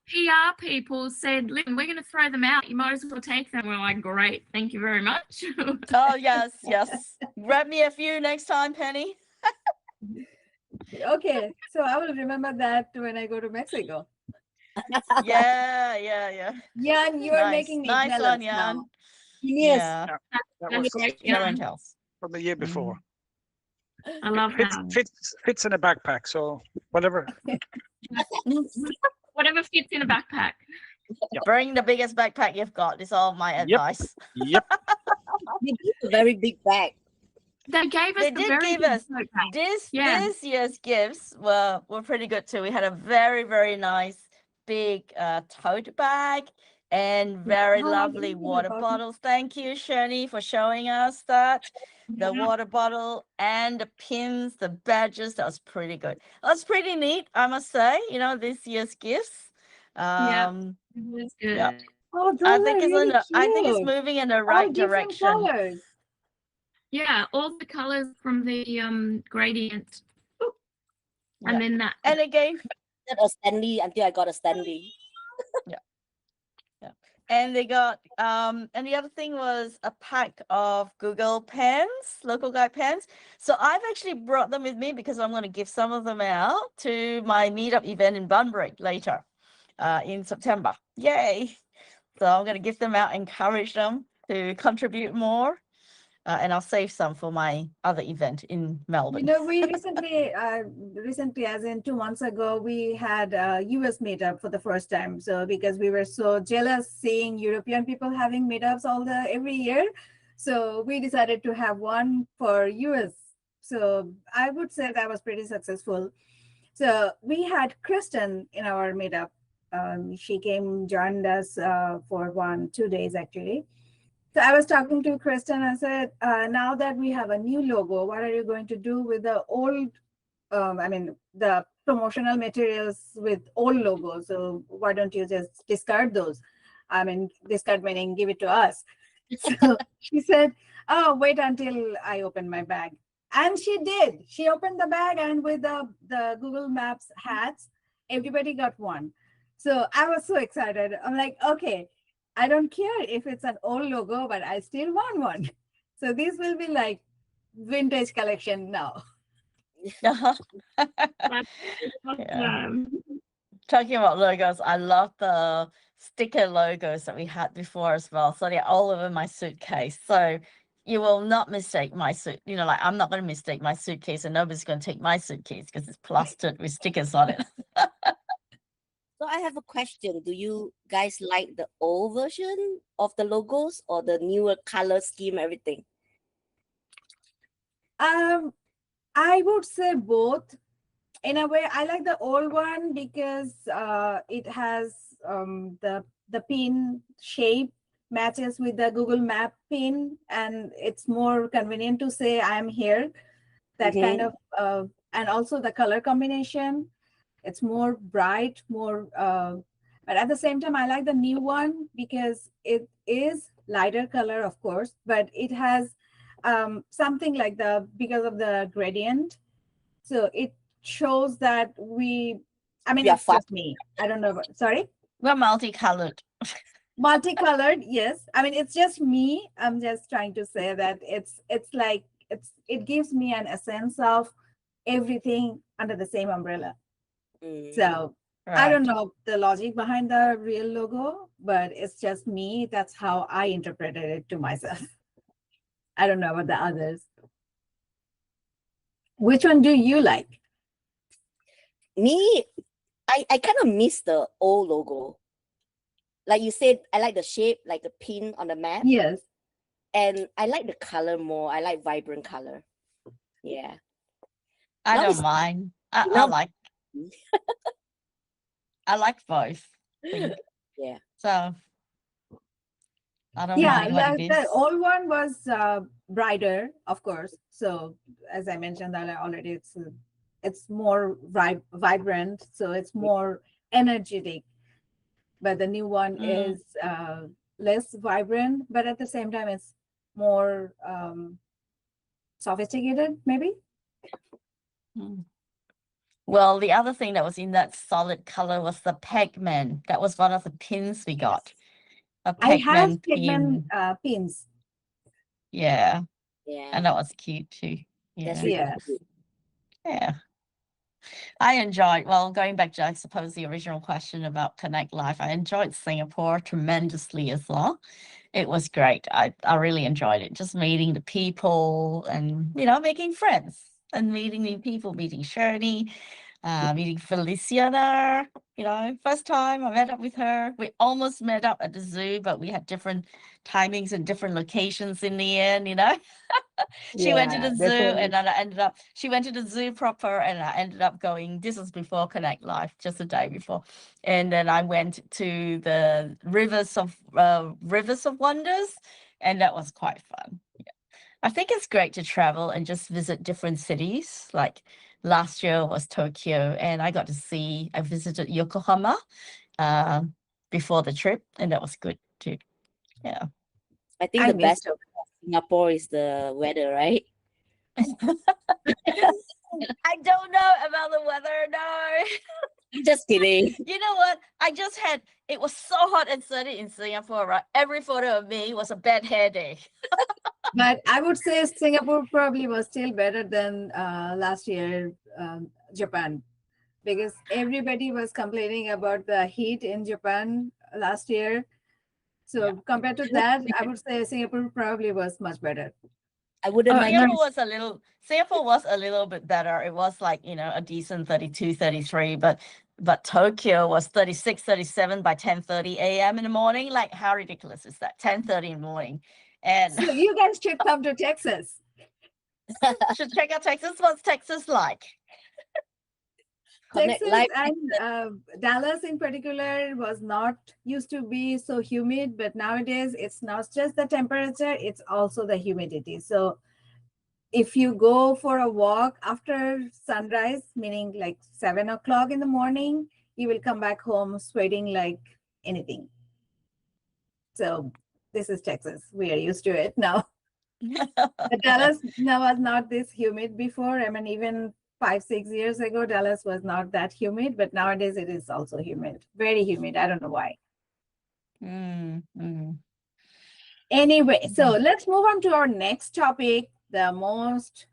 PR people said, "Listen, we're going to throw them out. You might as well take them." We're like, "Great, thank you very much."
Oh, yes, yes. Grab me a few next time, Penny.
Okay, so I will remember that when I go to Mexico.
Yeah.
Yan, you are
Nice.
making me
Nice
jealous
one, Yan.
now.
Yes.
Yeah.
That
That's
was
great,
Show
yeah.
and tells.
from the year before.
I love that.
Fits in a backpack, so whatever.
Whatever fits in a backpack.
Bring the biggest backpack you've got is all my advice.
Yep.
You did a very big bag.
They gave us
They
the
did
very
give
big
us
tote bag.
this year's gifts were pretty good too. We had a very, very nice big tote bag and very
Oh, I
lovely
didn't know
water
about it.
bottles. Thank you, Shirni, for showing us that. The water bottle and the pins, the badges, that was pretty good. That's pretty neat, I must say, this year's gifts.
Yeah. It was good.
Yeah.
Oh, those
I
are
think
really
I think it's
cute.
moving in the
All
right
different
direction.
colors.
Yeah, all the colors from the gradient.
Yeah.
And then that.
And it gave
Not a Stanley until I got a Stanley.
and they got and the other thing was a pack of Google pens, local guide pens. So I've actually brought them with me because I'm going to give some of them out to my meetup event in Bunbury later in September. Yay! So I'm going to give them out, encourage them to contribute more. And I'll save some for my other event in Melbourne.
We recently, as in 2 months ago, we had a US meetup for the first time. So because we were so jealous seeing European people having meetups every year, so we decided to have one for US. So I would say that was pretty successful. So we had Kristen in our meetup. She joined us for 2 days actually. So I was talking to Kristen. I said, now that we have a new logo, what are you going to do with the old, the promotional materials with old logos? So why don't you just discard those? Discard meaning give it to us. So she said, oh, wait until I open my bag. And she did. She opened the bag, and with the Google Maps hats, everybody got one. So I was so excited. I'm like, okay, I don't care if it's an old logo, but I still want one. So this will be like vintage collection now.
Yeah. Talking about logos, I love the sticker logos that we had before as well. So they're all over my suitcase. So you will not mistake my suit. I'm not going to mistake my suitcase, and nobody's going to take my suitcase because it's plastered with stickers on it.
So I have a question. Do you guys like the old version of the logos or the newer color scheme, everything?
I would say both. In a way, I like the old one because it has the pin shape matches with the Google Map pin, and it's more convenient to say I'm here. That kind of, and also the color combination. It's more bright, but at the same time, I like the new one because it is lighter color, of course, but it has something like because of the gradient. So it shows that it's just me. I don't know. Sorry?
We're multicolored.
Multicolored, yes. It's just me. I'm just trying to say that it gives me an essence of everything under the same umbrella. So I don't know the logic behind the real logo, but it's just me. That's how I interpreted it to myself. I don't know about the others. Which one do you like?
Me, I kind of miss the old logo. Like you said, I like the shape, like the pin on the map.
Yes.
And I like the color more. I like vibrant color. Yeah.
I don't mind. I like I like both.
Yeah.
So I don't mind what it is.
The old one was brighter, of course. So as I mentioned that already, it's more vibrant, so it's more energetic. But the new one is less vibrant, but at the same time, it's more sophisticated, maybe.
Well, the other thing that was in that solid color was the Pac-Man. That was one of the pins we got. A
I have
Pac-Man
pigment
pin.
pins.
Yeah,
Yeah,
and that was cute too.
that's
Yeah.
really
Yeah.
cute.
Yeah. I enjoyed, well, going back to, I suppose, the original question about Connect Life, I enjoyed Singapore tremendously as well. It was great. I really enjoyed it. Just meeting the people and, you know, making friends and meeting new people, meeting Shirni, meeting Feliciana, you know, first time I met up with her. We almost met up at the zoo, but we had different timings and different locations in the end, you know. She went to
Yeah,
the zoo
definitely.
and then I ended up, she went to the zoo proper and I ended up going, this was before Connect Life, just a day before. And then I went to the Rivers of Wonders and that was quite fun. Yeah. I think it's great to travel and just visit different cities. Like last year was Tokyo and I visited Yokohama before the trip and that was good too. Yeah.
I think
I
the
missed
best of Singapore is the weather, right?
I don't know about the weather, no.
Just kidding.
You know what? It was so hot and sunny in Singapore, right? Every photo of me was a bad hair day.
But I would say Singapore probably was still better than last year, Japan, because everybody was complaining about the heat in Japan last year. So
Yeah.
compared to that, I would say Singapore probably was much better.
I would imagine.
Singapore was a little bit better. It was like, you know, a decent 32, 33, but Tokyo was 36, 37 by 10:30 a.m. in the morning. Like, how ridiculous is that? 10:30 in the morning. And
So you guys should come to Texas.
should check out Texas. What's Texas like?
Connect
Texas
Life.
and Dallas in particular was not used to be so humid, but nowadays it's not just the temperature, it's also the humidity. So if you go for a walk after sunrise, meaning like 7 o'clock in the morning, you will come back home sweating like anything. So this is Texas. We are used to it now. But Dallas was not this humid before. I mean, even 5-6 years ago, Dallas was not that humid, but nowadays it is also humid, very humid. I don't know why. Anyway, so let's move on to our next topic, the most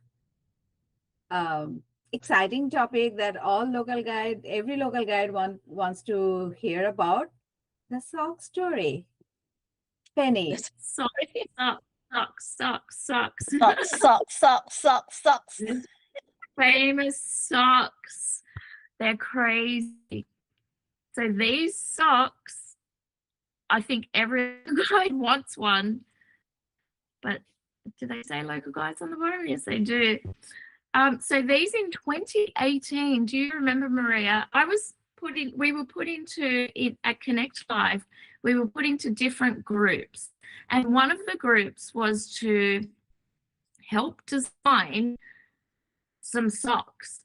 exciting topic that every local guide wants to hear about, the sock story. Penny.
Socks.
Socks.
Famous socks. They're crazy. So these socks, I think every guide wants one. But do they say local guides on the bottom? Yes, they do. So these in 2018, do you remember, Maria? We were put into it at Connect Live. We were put into different groups. And one of the groups was to help design some socks.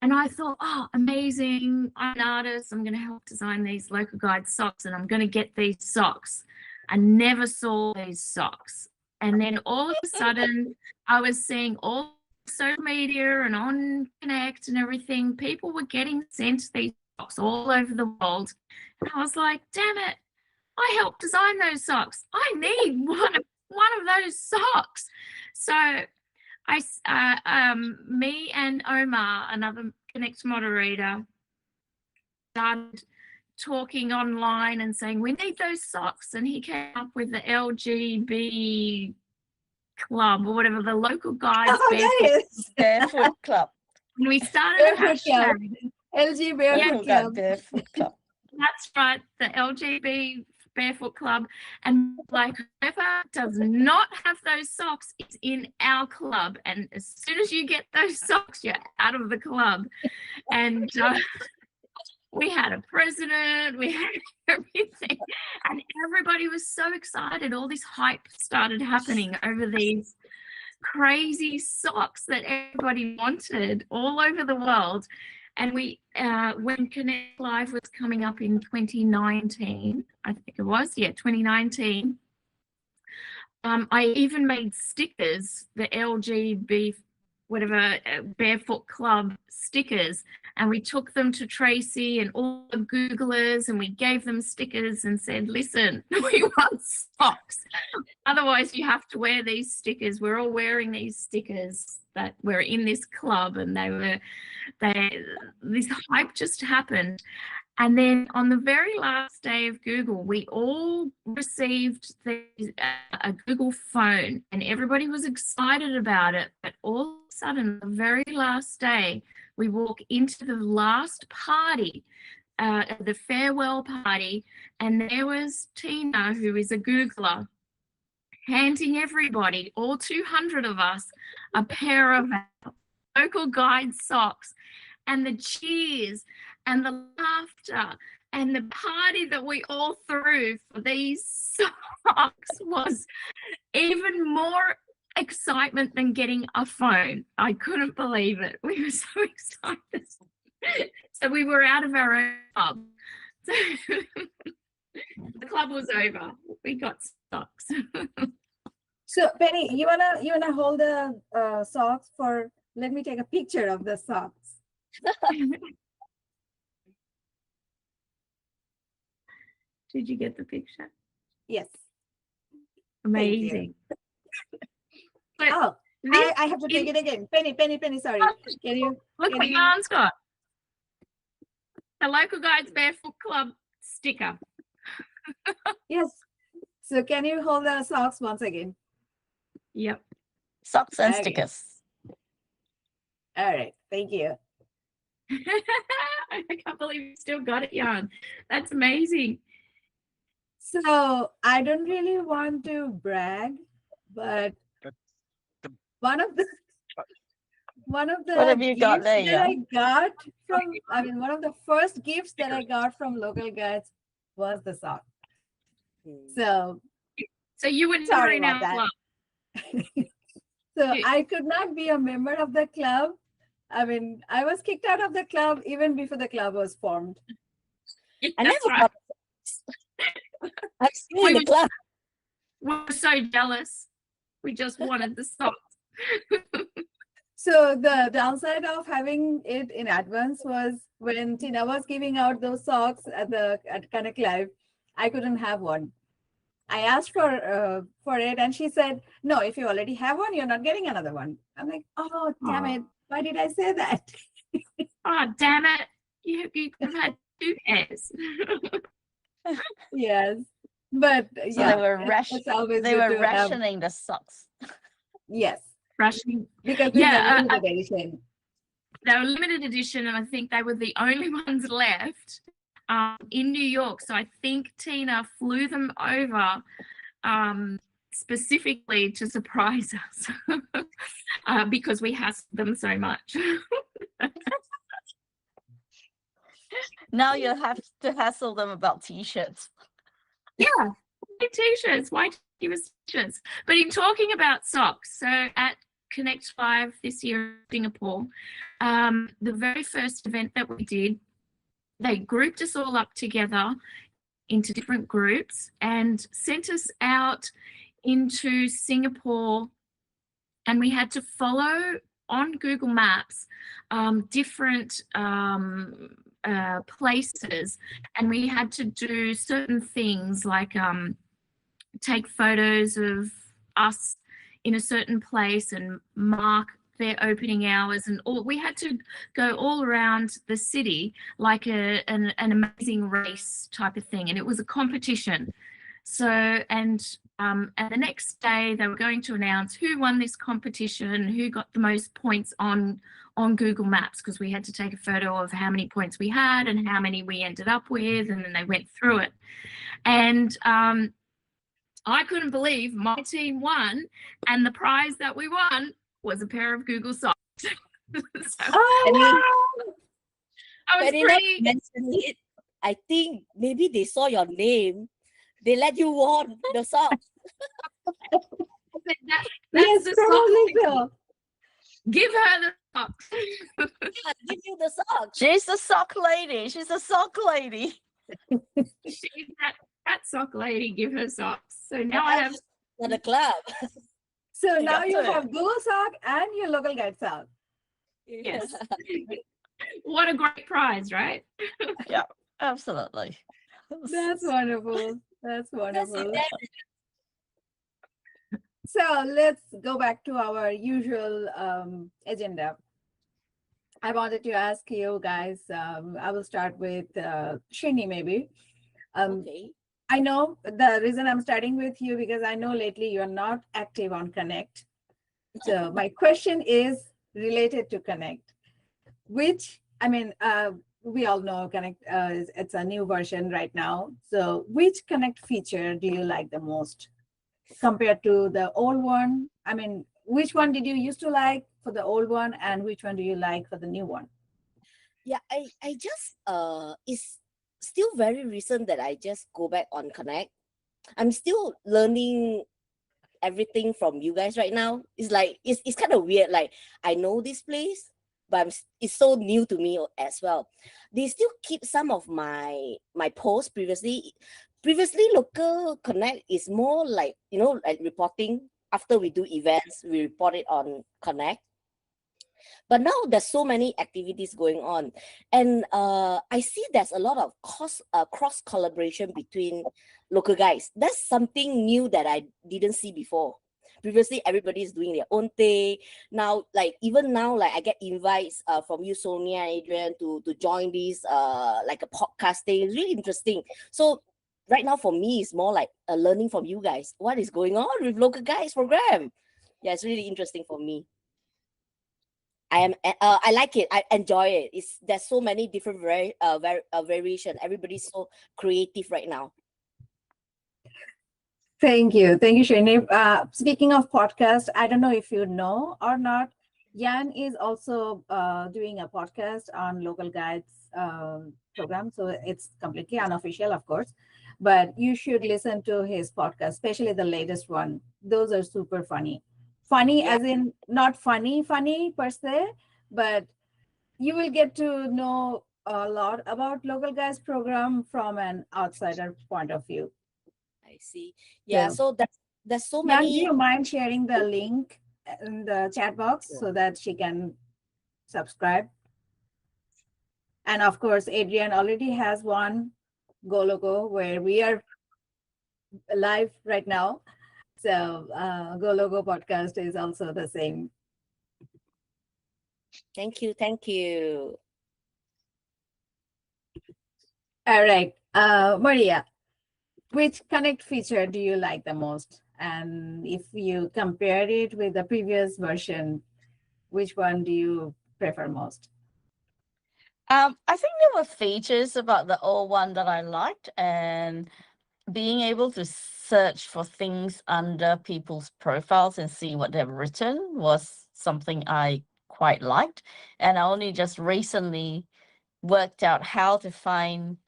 And I thought, oh, amazing. I'm an artist. I'm going to help design these local guide socks and I'm going to get these socks. I never saw these socks. And then all of a sudden, I was seeing all social media and on Connect and everything. People were getting sent these socks all over the world. And I was like, damn it, I helped design those socks. I need one of those socks. So me and Omar, another Connect moderator, started talking online and saying, we need those socks. And he came up with the LGB club or whatever, the local guides
barefoot club.
And we started a hashtag.
LG Barefoot Club.
That's right, the LGB Barefoot Club. And like, whoever does not have those socks is in our club. And as soon as you get those socks, you're out of the club. And we had a president, we had everything. And everybody was so excited. All this hype started happening over these crazy socks that everybody wanted all over the world. And we, when Connect Live was coming up in 2019, I think it was, 2019, I even made stickers, the LGB Barefoot Club stickers, and we took them to Tracy and all the Googlers, and we gave them stickers and said, listen, we want socks. Otherwise you have to wear these stickers. We're all wearing these stickers that we're in this club, and this hype just happened. And then on the very last day of Google, we all received a Google phone, and everybody was excited about it. But all of a sudden, the very last day, we walk into the last party, the farewell party, and there was Tina, who is a Googler, handing everybody, all 200 of us, a pair of Local Guide socks. And the cheers and the laughter and the party that we all threw for these socks was even more excitement than getting a phone. I couldn't believe it. We were so excited. So we were out of our own club. So the club was over. We got socks.
So Penny, you wanna hold the socks for? Let me take a picture of the socks.
Did you get the picture?
Yes.
Amazing. But
Oh, I have to take it again. Penny, sorry. Can you?
Look what Yarn's got. The Local Guides Barefoot Club sticker.
Yes. So can you hold the socks once again?
Yep.
Socks and
Okay.
stickers.
All right. Thank you.
I can't believe you still got it, Yarn. That's amazing.
So I don't really want to brag, but one of the
What have you got
gifts
there,
that I
Jan?
got from, one of the first gifts that I got from Local Guides was the sock. So
you were never
sorry
in
about
our
that.
club.
So I could not be a member of the club. I was kicked out of the club even before the club was formed.
I
That's
never
right.
got I'm still in the club.
We were so jealous. We just wanted the socks.
So the downside of having it in advance was when Tina was giving out those socks at Connect Live, I couldn't have one. I asked for it, and she said, "No, if you already have one, you're not getting another one." I'm like, "Oh, damn it! Why did I say that?"
Oh, damn it. You could have had 2 pairs.
Yes, but
So
yeah,
they were
it's always
they
good
were
to have-
rationing the socks.
Yes,
Rushing.
because it's
Yeah,
a limited edition.
They were limited edition, and I think they were the only ones left in New York. So I think Tina flew them over specifically to surprise us because we hassled them so much.
Now you have to hassle them about t-shirts.
Yeah, white t-shirts, white t-shirts. But in talking about socks, so at Connect Live this year in Singapore, the very first event that we did, they grouped us all up together into different groups and sent us out into Singapore, and we had to follow on Google Maps different places, and we had to do certain things like take photos of us in a certain place and mark their opening hours, and all. We had to go all around the city like an amazing race type of thing, and it was a competition. So and the next day they were going to announce who won this competition, who got the most points on Google Maps, because we had to take a photo of how many points we had and how many we ended up with, and then they went through it. And I couldn't believe my team won, and the prize that we won was a pair of Google socks. So
Oh,
I was
Penny
pretty.
mentioned it. I think maybe they saw your name. They let you won the socks.
That's
Yes,
the
probably
sock.
so.
Give her the socks.
Yeah, give you the socks.
She's a sock lady. She's a sock lady.
She's that sock lady. Give her socks. So now I have.
For the club.
So
You
now
got
you
to.
have Google Sock and your local guide sock.
Yes. What a great prize, right?
Yeah, absolutely.
That's wonderful. That's
Yes,
wonderful.
yes.
So let's go back to our usual agenda. I wanted to ask you guys, I will start with Shirni maybe.
Okay.
I know the reason I'm starting with you because I know lately you're not active on Connect. So my question is related to Connect, which, I mean, we all know Connect, it's a new version right now. So which Connect feature do you like the most compared to the old one? I mean, which one did you used to like for the old one and which one do you like for the new one?
Yeah, I just it's still very recent that I just go back on Connect. I'm still learning everything from you guys right now. It's like it's kind of weird. Like I know this place, but it's so new to me as well. They still keep some of my posts previously. Previously, Local Connect is more like like reporting. After we do events, we report it on Connect. But now there's so many activities going on, and I see there's a lot of cross collaboration between local guys. That's something new that I didn't see before. Previously, everybody is doing their own thing. Now, like even now, like I get invites from you, Sonia and Adrian, to join this like a podcast thing. It's really interesting. So right now for me, it's more like a learning from you guys. What is going on with local guys program? Yeah, it's really interesting for me. I like it. I enjoy it. There's so many different variation. Everybody's so creative right now.
Thank you. Thank you, Shirni. Speaking of podcast, I don't know if you know or not, Jan is also doing a podcast on local guides program. So it's completely unofficial, of course, but you should listen to his podcast, especially the latest one. Those are super funny. Funny
Yeah.
as in not funny per se, but you will get to know a lot about local guides program from an outsider point of view.
I see. Yeah.
So
So there's so
Jan, do
many.
you mind sharing the link in the chat box so that she can subscribe? And of course, Adrian already has one, Loco, where we are live right now. So Loco podcast is also the same.
Thank you. Thank you.
All right. Maria, which Connect feature do you like the most? And if you compare it with the previous version, which one do you prefer most?
I think there were features about the old one that I liked, and being able to search for things under people's profiles and see what they've written was something I quite liked. And I only just recently worked out how to find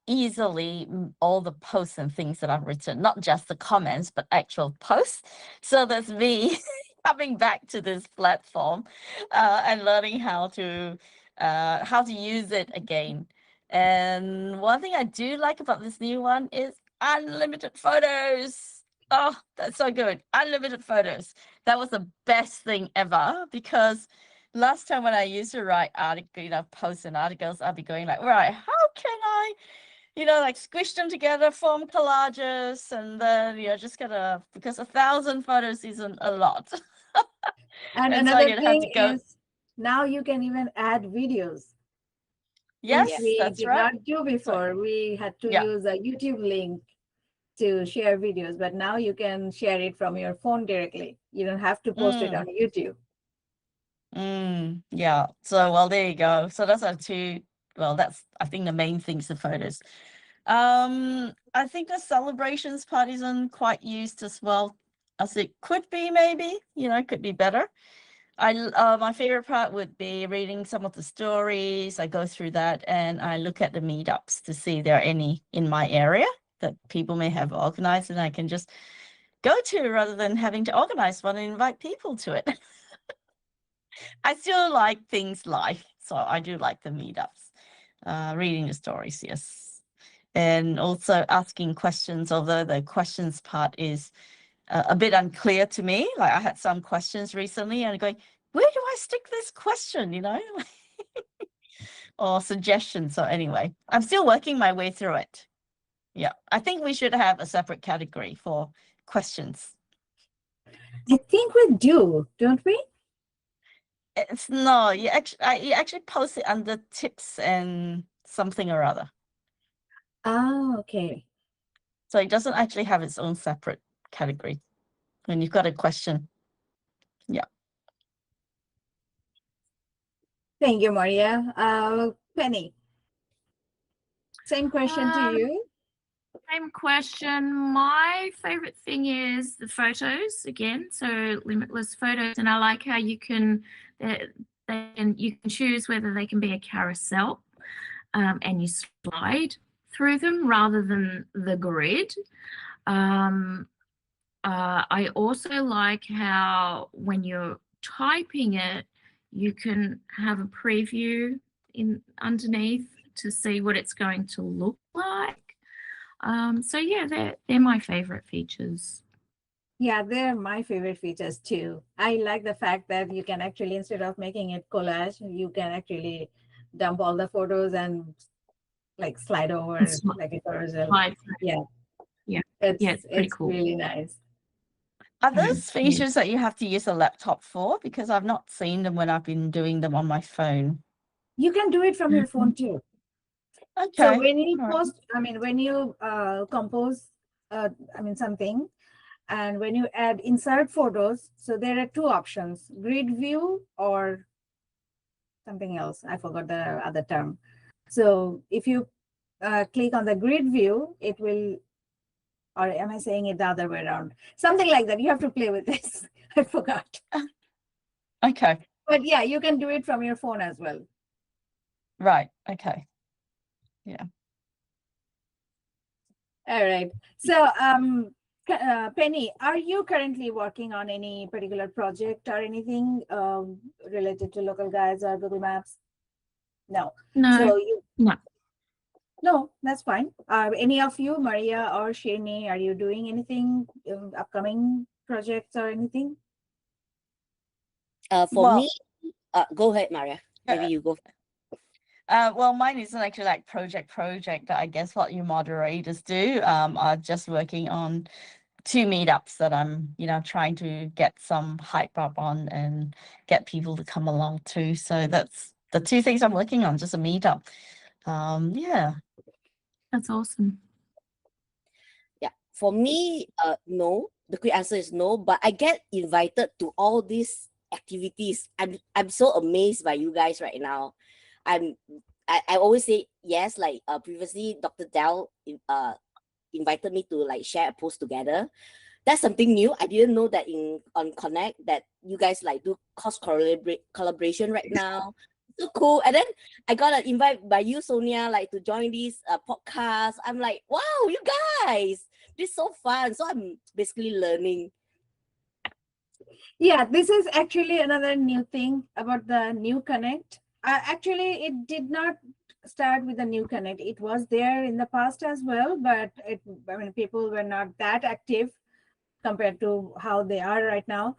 easily all the posts and things that I've written, not just the comments, but actual posts. So that's me coming back to this platform and learning how to use it again. And one thing I do like about this new one is unlimited photos. Oh, that's so good. Unlimited photos. That was the best thing ever, because last time when I used to write posts and articles, I'd be going like, right, how can I, like squish them together, form collages, and then, just because 1,000 photos isn't a lot.
And
And so
another
you'd have to
thing
go.
is now you can even add videos,
Yes,
which we
that's
did
right.
not do before. We had to
Yeah.
use a YouTube link to share videos, but now you can share it from your phone directly. You don't have to post it on YouTube.
Yeah. So, well, there you go. So that's that's, I think, the main things, the photos. I think the celebrations part isn't quite used as well as it could be, maybe, could be better. My favorite part would be reading some of the stories. I go through that and I look at the meetups to see if there are any in my area that people may have organized, and I can just go to rather than having to organize one and invite people to it. I still like things live, so I do like the meetups, reading the stories, yes, and also asking questions. Although the questions part is a bit unclear to me. Like I had some questions recently and going, where do I stick this question, or suggestions. So anyway, I'm still working my way through it. Yeah, I think we should have a separate category for questions.
I think we do, don't we?
It's no, you actually post it under tips and something or other.
Oh, okay.
So it doesn't actually have its own separate category when you've got a question. Yeah.
Thank you, Maria. Penny, same question to you.
Same question. My favorite thing is the photos again. So limitless photos, and I like how you can you can choose whether they can be a carousel, and you slide through them rather than the grid. I also like how when you're typing it, you can have a preview underneath to see what it's going to look like. So yeah, they're my favorite features.
Yeah, they're my favorite features too. I like the fact that you can actually, instead of making it collage, you can actually dump all the photos and like slide over like a carousel. Yeah.
Yeah.
It's
pretty cool.
really nice.
Are those features that you have to use a laptop for? Because I've not seen them when I've been doing them on my phone.
You can do it from your phone too.
Okay.
So when you post, when you compose, something, and when you add insert photos, so there are two options: grid view or something else. I forgot the other term. So if you click on the grid view, it will, or am I saying it the other way around? Something like that. You have to play with this. I forgot.
Okay.
But yeah, you can do it from your phone as well.
Right. Okay. Yeah.
All right. So, Penny, are you currently working on any particular project or anything related to local guides or Google Maps? No.
No.
So
no.
No, that's fine. Any of you, Maria or Shirni, are you doing anything, upcoming projects or anything?
For me, go ahead, Maria. Maybe you go.
Well, mine isn't actually like project. I guess what you moderators do. Are just working on 2 meetups that I'm, trying to get some hype up on and get people to come along too. So that's the 2 things I'm working on, just a meetup. Yeah.
That's awesome.
Yeah, for me, no. The quick answer is no. But I get invited to all these activities. I'm so amazed by you guys right now. I always say yes. Like previously, Dr. Dell invited me to like share a post together. That's something new. I didn't know that on Connect that you guys like do cross collaboration right now. So cool. And then I got an invite by you, Sonia, like to join this podcast. I'm like, wow, you guys, this is so fun. So I'm basically learning.
Yeah, this is actually another new thing about the new Connect. Actually, it did not start with the new Connect. It was there in the past as well, but people were not that active compared to how they are right now.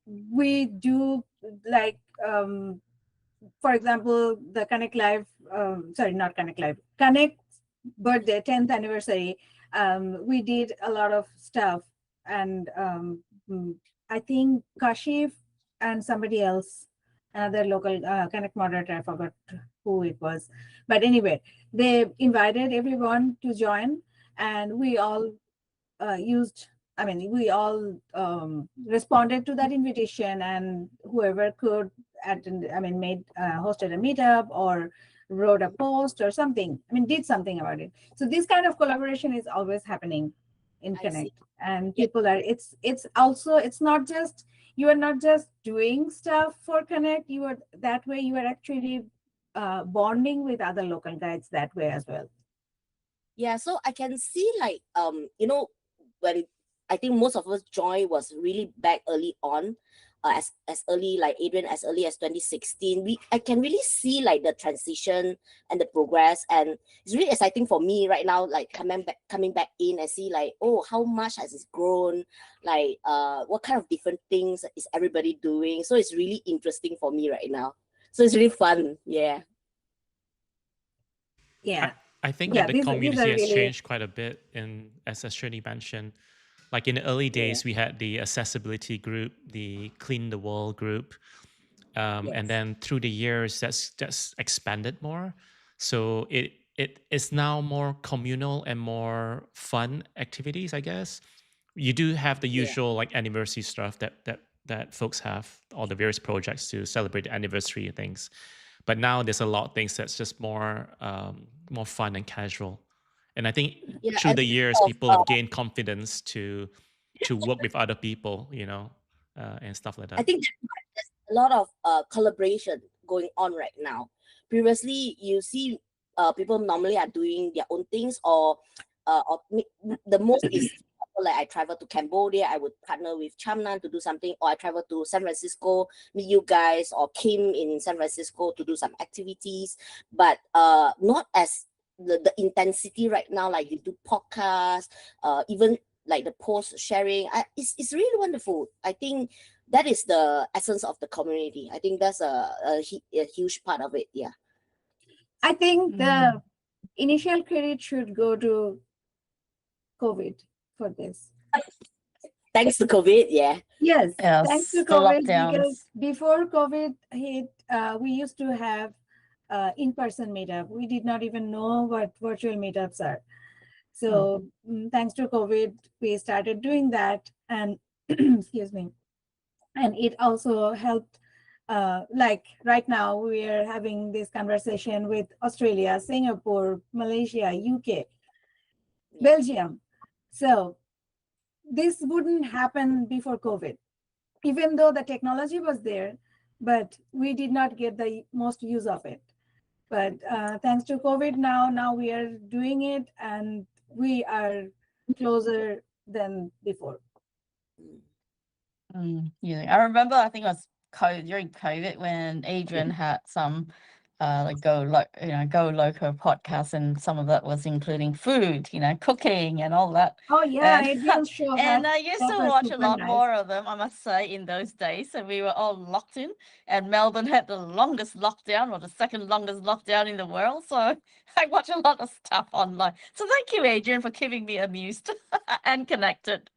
We do like, for example, the Connect Live, not Connect Live, Connect birthday, 10th anniversary. We did a lot of stuff, and I think Kashif and somebody else, another local Connect moderator, I forgot who it was. But anyway, they invited everyone to join, and we all we all responded to that invitation, and whoever could hosted a meetup or wrote a post or something. Did something about it. So this kind of collaboration is always happening in Connect, and people are. It's also, it's not just, you are not just doing stuff for Connect. You are that way. You are actually bonding with other local guides that way as well.
Yeah, so I can see like when I think most of us joined was really back early on as early like Adrian as early as 2016. I can really see like the transition and the progress, and it's really exciting for me right now, like coming back in and see like, oh, how much has it grown, like what kind of different things is everybody doing. So it's really interesting for me right now, so it's really fun. Yeah.
I think
Yeah,
that the
these are
community has
really
changed quite a bit as Shirni mentioned. Like in the early days, we had the accessibility group, the clean the world group. And then through the years, that's expanded more. So it is now more communal and more fun activities, I guess. You do have the usual like anniversary stuff that folks have, all the various projects to celebrate the anniversary and things. But now there's a lot of things that's just more fun and casual. And I think through the years, people have gained confidence to work with other people, and stuff like that.
I think there's a lot of collaboration going on right now. Previously, you see people normally are doing their own things, or the most is like I travel to Cambodia, I would partner with Chamnan to do something, or I travel to San Francisco, meet you guys, or Kim in San Francisco to do some activities, but not as the intensity right now, like you do podcasts, even like the post sharing. It's really wonderful. I think that is the essence of the community. I think that's a huge part of it. Yeah.
I think the initial credit should go to COVID for this.
Thanks to COVID, yeah.
Yes, thanks to
the
COVID,
lockdowns.
because before COVID hit, we used to have in-person meetup. We did not even know what virtual meetups are. So thanks to COVID, we started doing that, and excuse me, and it also helped. Like right now, we are having this conversation with Australia, Singapore, Malaysia, UK, Belgium. So this wouldn't happen before COVID, even though the technology was there, but we did not get the most use of it. But thanks to COVID, now we are doing it, and we are closer than before.
Yeah, I remember, I think it was during COVID when Adrian had some like Go Loco podcast, and some of that was including food, cooking and all that.
Oh yeah,
And,
Adrian's show
and I used
that
to
was
watch a
super
lot
nice.
more of them, I must say, in those days. And we were all locked in, and Melbourne had the longest lockdown, or the second longest lockdown in the world. So I watch a lot of stuff online. So thank you, Adrian, for keeping me amused and connected.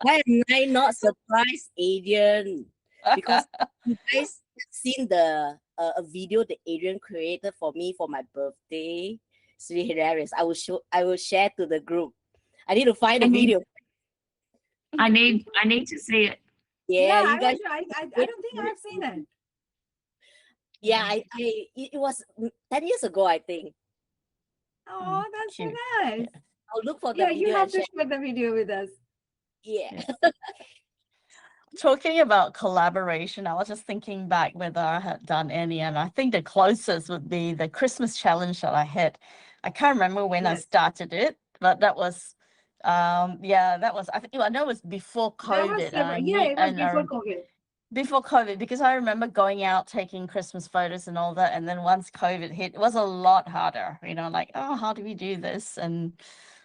Why am I not surprised, Adrian? Because you guys have seen the a video that Adrian created for me for my birthday. It's really hilarious. I will share to the group. I need to find the video.
I need to see it.
Yeah, you guys.
I don't think I've seen it.
Yeah, it was 10 years ago, I think.
Oh, that's so nice.
Yeah. I'll look for the
Yeah,
video.
you have to share the video with us.
Yeah.
Talking about collaboration, I was just thinking back whether I had done any, and I think the closest would be the Christmas challenge that I had. I can't remember when I started it, but that was, I think, I know it was before COVID.
It was before COVID.
Before COVID, because I remember going out taking Christmas photos and all that, and then once COVID hit, it was a lot harder. Like, oh, how do we do this? And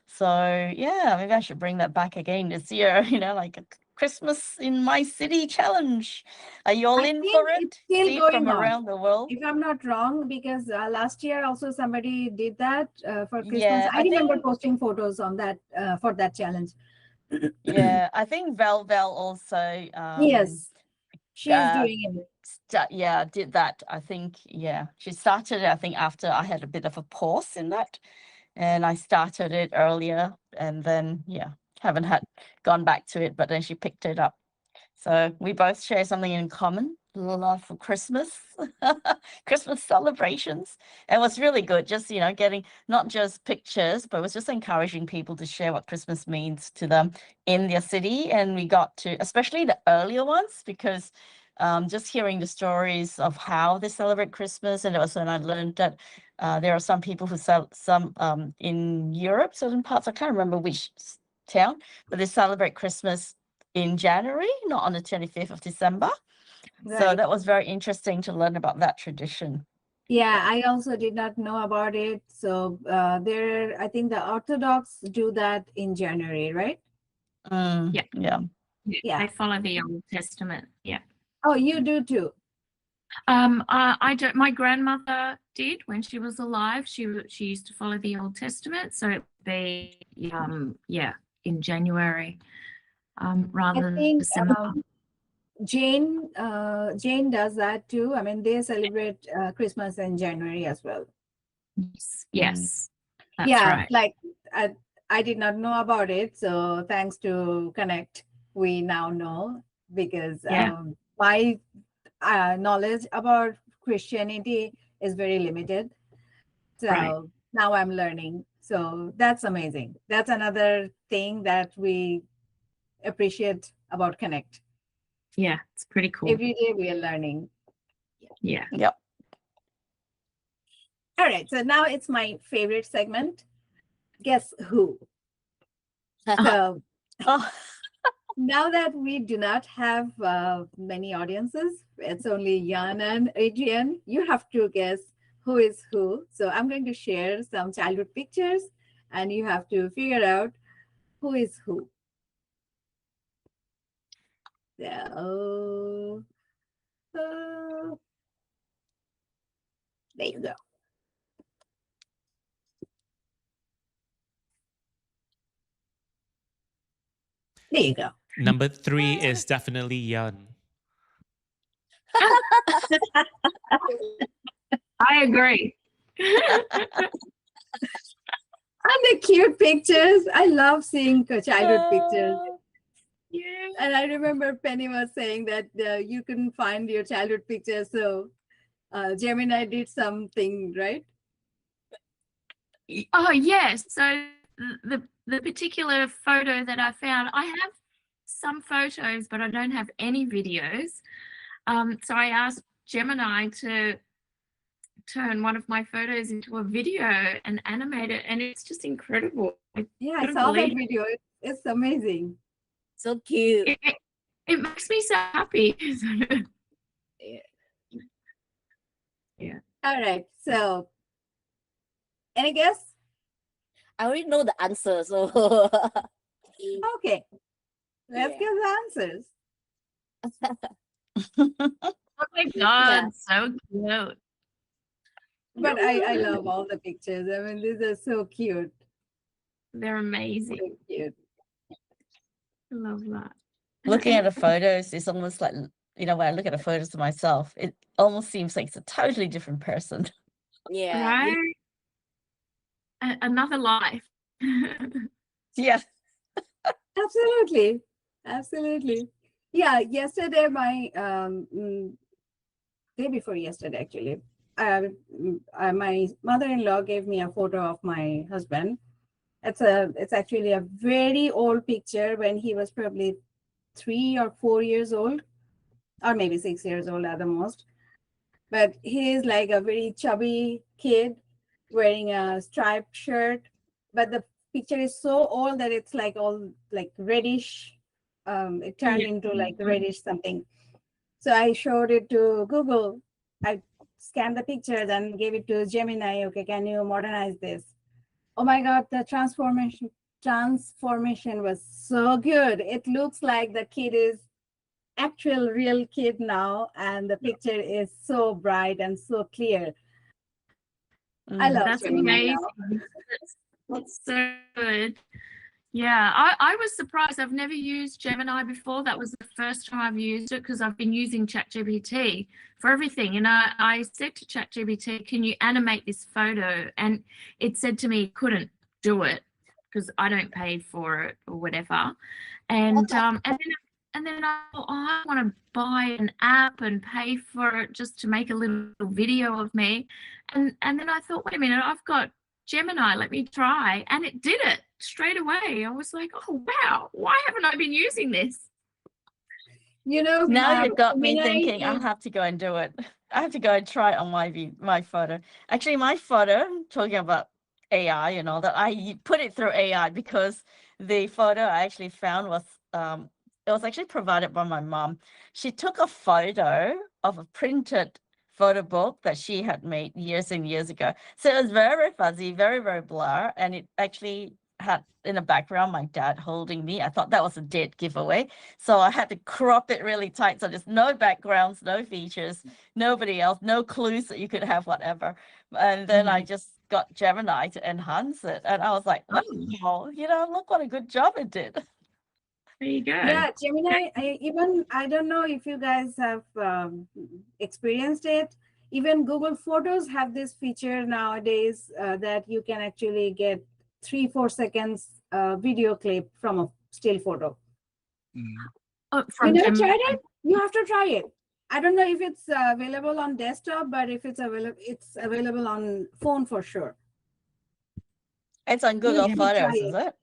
so, yeah, maybe I should bring that back again this year. Like a Christmas in my city challenge. Are you all in for it?
Still
See
going
from
on
around the world.
If I'm not wrong, because last year also somebody did that for Christmas.
Yeah,
I remember posting photos on that for that challenge.
Yeah, I think Vel also.
Yes, she's doing it.
Did that. I think, she started it, I think, after I had a bit of a pause in that, and I started it earlier, and then haven't gone back to it, but then she picked it up. So we both share something in common, love for Christmas, Christmas celebrations. And it was really good, just, getting not just pictures, but it was just encouraging people to share what Christmas means to them in their city. And we got to, especially the earlier ones, because just hearing the stories of how they celebrate Christmas. And also, I learned that there are some people who some in Europe, certain parts, I can't remember which town, but they celebrate Christmas in January, not on the 25th of December. So
Right.
that was very interesting to learn about that tradition.
Yeah, I also did not know about it. So I think the Orthodox do that in January, right?
Yeah.
Yeah.
Yeah.
They follow the Old Testament. Yeah.
Oh, you do too.
I don't. My grandmother did when she was alive. She used to follow the Old Testament, so it would be yeah, in January, rather
I
than
think
December.
Jane does that too. I mean, they celebrate Christmas in January as well.
Yes, that's
Yeah,
right.
like I did not know about it. So thanks to Connect, we now know, because
Yeah.
my knowledge about Christianity is very limited. So
Right.
now I'm learning. So that's amazing. That's another thing that we appreciate about Connect.
Yeah, it's pretty cool.
Every day we are learning.
Yeah.
Yep.
All right. So now it's my favorite segment. Guess who? So
Oh,
now that we do not have many audiences, it's only Jan and Adrian, you have to guess who is who. So I'm going to share some childhood pictures and you have to figure out who is who. So, there you go. There you go.
Number 3 is definitely Yun.
I agree.
And the cute pictures. I love seeing childhood pictures.
Yeah.
And I remember Penny was saying that you couldn't find your childhood pictures. So Gemini did something, right?
Oh yes. So the particular photo that I found, I have some photos, but I don't have any videos. So I asked Gemini to turn one of my photos into a video and animate it, and it's just incredible.
Yeah, I
couldn't
saw that
believe
video. It's amazing.
So cute.
it makes me so happy. Yeah.
All right. So, any guess?
I already know the answer, so
Okay. Let's
Yeah.
get the answers.
Oh my God, so cute.
But I love all the pictures. I mean, these are so cute.
They're amazing.
So cute.
I love that.
looking at the photos is almost like, when I look at the photos of myself, it almost seems like it's a totally different person.
yeah.
Right? Another life.
Yeah.
Absolutely. Absolutely. Yeah. Yesterday, my day before yesterday, actually, my mother-in-law gave me a photo of my husband. It's actually a very old picture when he was probably 3 or 4 years old, or maybe 6 years old at the most. But he is like a very chubby kid wearing a striped shirt. But the picture is so old that it's like all like reddish. It turned
Yeah.
into like reddish something. So I showed it to Google. I scanned the pictures and gave it to Gemini. Okay, can you modernize this? Oh my God, the transformation was so good. It looks like the kid is actual real kid now, and the picture is so bright and so clear. I love
That's
Gemini now.
amazing. That's so good. Yeah, I was surprised. I've never used Gemini before. That was the first time I've used it because I've been using ChatGPT for everything. And I said to ChatGPT, can you animate this photo? And it said to me, couldn't do it because I don't pay for it or whatever. And then I thought, oh, I want to buy an app and pay for it just to make a little video of me. And then I thought, wait a minute, I've got Gemini, let me try. And it did it straight away. I was like, oh, wow, why haven't I been using this?
Now you've got me
Gemini
thinking, I'll have to go and do it. I have to go and try it on my photo. Actually, my photo, talking about AI and all that, I put it through AI because the photo I actually found was it was actually provided by my mom. She took a photo of a printed photo book that she had made years and years ago. So it was very, very fuzzy, very, very blur. And it actually had in the background my dad holding me. I thought that was a dead giveaway. So I had to crop it really tight. So there's no backgrounds, no features, nobody else, no clues that you could have, whatever. And then I just got Gemini to enhance it. And I was like, oh, you know, look what a good job it did.
There you go.
Yeah, Gemini, I don't know if you guys have experienced it. Even Google Photos have this feature nowadays that you can actually get 3-4 seconds video clip from a still photo.
Oh,
You never tried it? You have to try it. I don't know if it's available on desktop, but if it's available on phone for sure.
It's on Google
have to try
Photos, is it?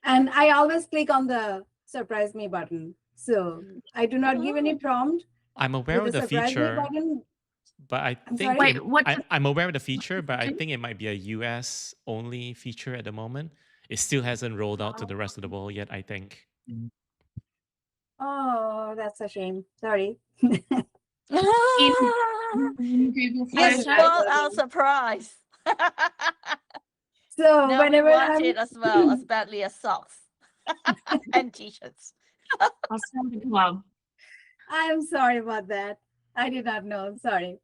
And I always click on the surprise me button. So I do not give any prompt.
I'm aware of
with
the
surprise me
feature,
button.
but I
I'm
think
sorry?
I'm aware of the feature, but I think it might be a US only feature at the moment. It still hasn't rolled out to the rest of the world yet, I think.
Oh, that's a shame. Sorry.
Google
You
Photos.
spoiled our surprise.
So
No, we
whenever
want
I'm
it as well, as badly as socks and t-shirts.
I'll start the club.
I'm sorry about that. I did not know. Sorry.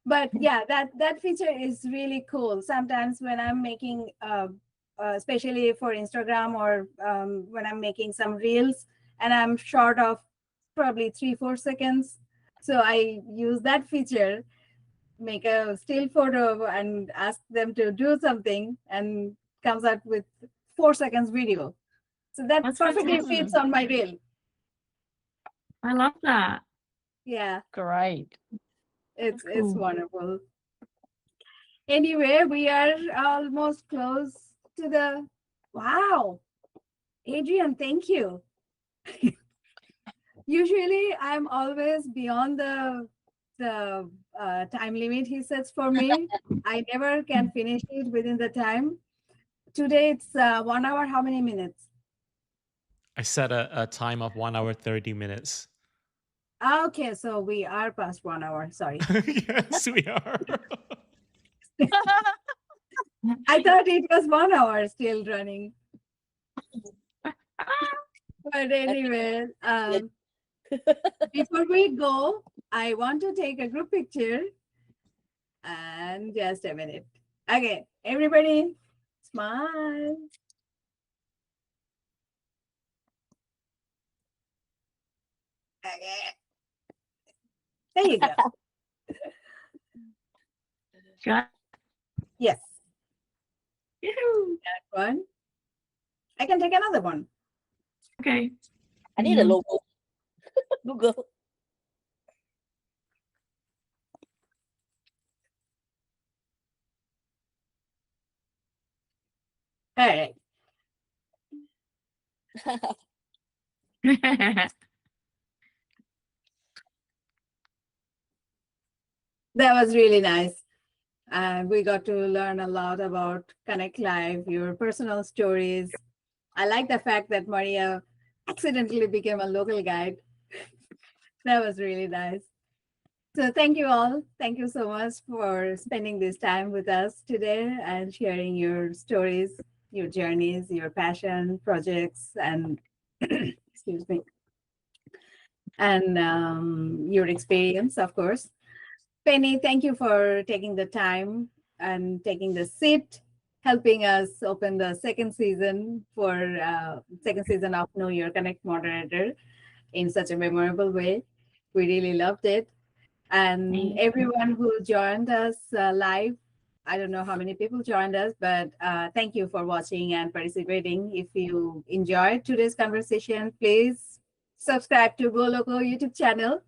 But yeah, that feature is really cool. Sometimes when I'm making, especially for Instagram or when I'm making some reels and I'm short of probably 3-4 seconds. So I use that feature, make a still photo and ask them to do something and comes out with 4 seconds video. So that
That's
perfectly
fantastic.
fits on my reel.
I love that.
Yeah,
Great.
it's
cool.
wonderful. Anyway, we are almost close to the, wow, Adrian, thank you. Usually I'm always beyond the time limit he sets for me. I never can finish it within the time. Today it's 1 hour, how many minutes?
I set a time of 1 hour 30 minutes.
Okay, so we are past 1 hour, sorry.
Yes, we are.
I thought it was 1 hour still running. But anyway, before we go, I want to take a group picture. And just a minute. Okay, everybody, smile. Okay. There you go.
Got
Yes,
Yoo-hoo.
that one. I can take another one.
Okay.
I need a logo. Google.
All right. That was really nice. We got to learn a lot about Connect Live, your personal stories. I like the fact that Maria accidentally became a local guide. That was really nice. So thank you all. Thank you so much for spending this time with us today and sharing your stories, your journeys, your passion, projects, and excuse me, and your experience, of course. Penny, thank you for taking the time and taking the seat, helping us open the second season of Know Your Connect Moderator in such a memorable way. We really loved it. And everyone who joined us live, I don't know how many people joined us, but thank you for watching and participating. If you enjoyed today's conversation, please subscribe to Go Loco YouTube channel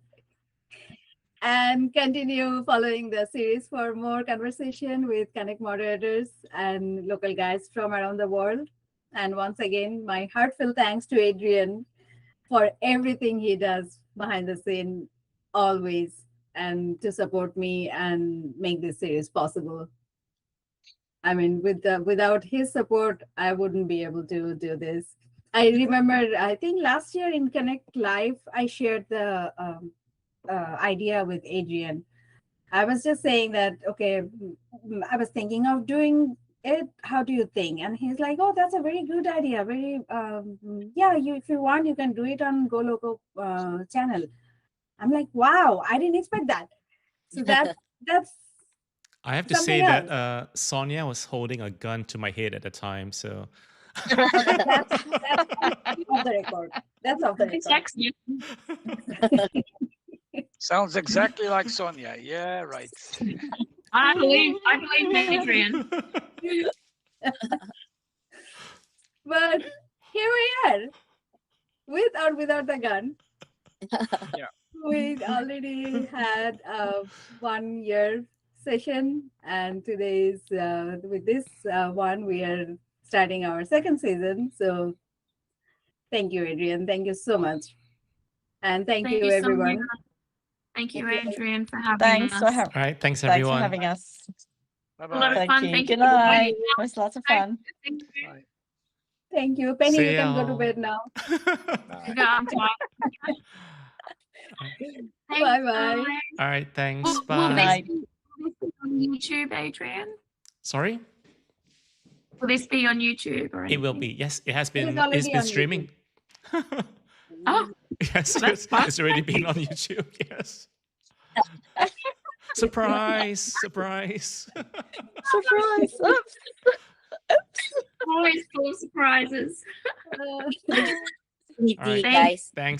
and continue following the series for more conversation with Connect moderators and local guides from around the world. And once again, my heartfelt thanks to Adrian for everything he does behind the scene always, and to support me and make this series possible. I mean, without his support, I wouldn't be able to do this. I remember, I think last year in Connect Live, I shared the idea with Adrian. I was just saying that, okay, I was thinking of doing it. How do you think? And he's like, oh, that's a very good idea. Very, yeah, if you want, you can do it on Loco channel. I'm like, wow, I didn't expect that. So that's
I have to say
something else.
that Sonia was holding a gun to my head at the time, so.
That's off the record. That's off the
It's
record.
excellent.
Sounds exactly like Sonia. Yeah, right.
I believe Adrian.
But here we are, with or without the gun.
Yeah.
We already had a 1 year session, and today's with this one we are starting our second season. So thank you, Adrian. Thank you so much, and thank you
Sonia.
everyone.
Thank you, Adrian, for having
Thanks
us.
for having.
All right, thanks
Thanks for
everyone.
having us.
A lot
Bye-bye.
of
Thank
fun.
you.
Thank
Good
you for joining
night.
us.
It was lots of fun.
Thank you.
Bye.
Thank you, Penny.
See
You can go to
y'all.
bed now.
Bye.
No, I'm tired.
Bye bye.
All right, thanks.
Will
Bye.
night.
this be on YouTube, Adrian?
Sorry?
Will this be on YouTube or
It will
anything?
be. Yes, it has
It is
been.
already
It's been
on
streaming.
Oh,
Yes,
that's
yes,
fun.
it's already been on YouTube. Yes. Surprise! Surprise!
Surprise. Oops.
Always full of surprises.
Uh,
Meet
All right.
guys.
Thanks.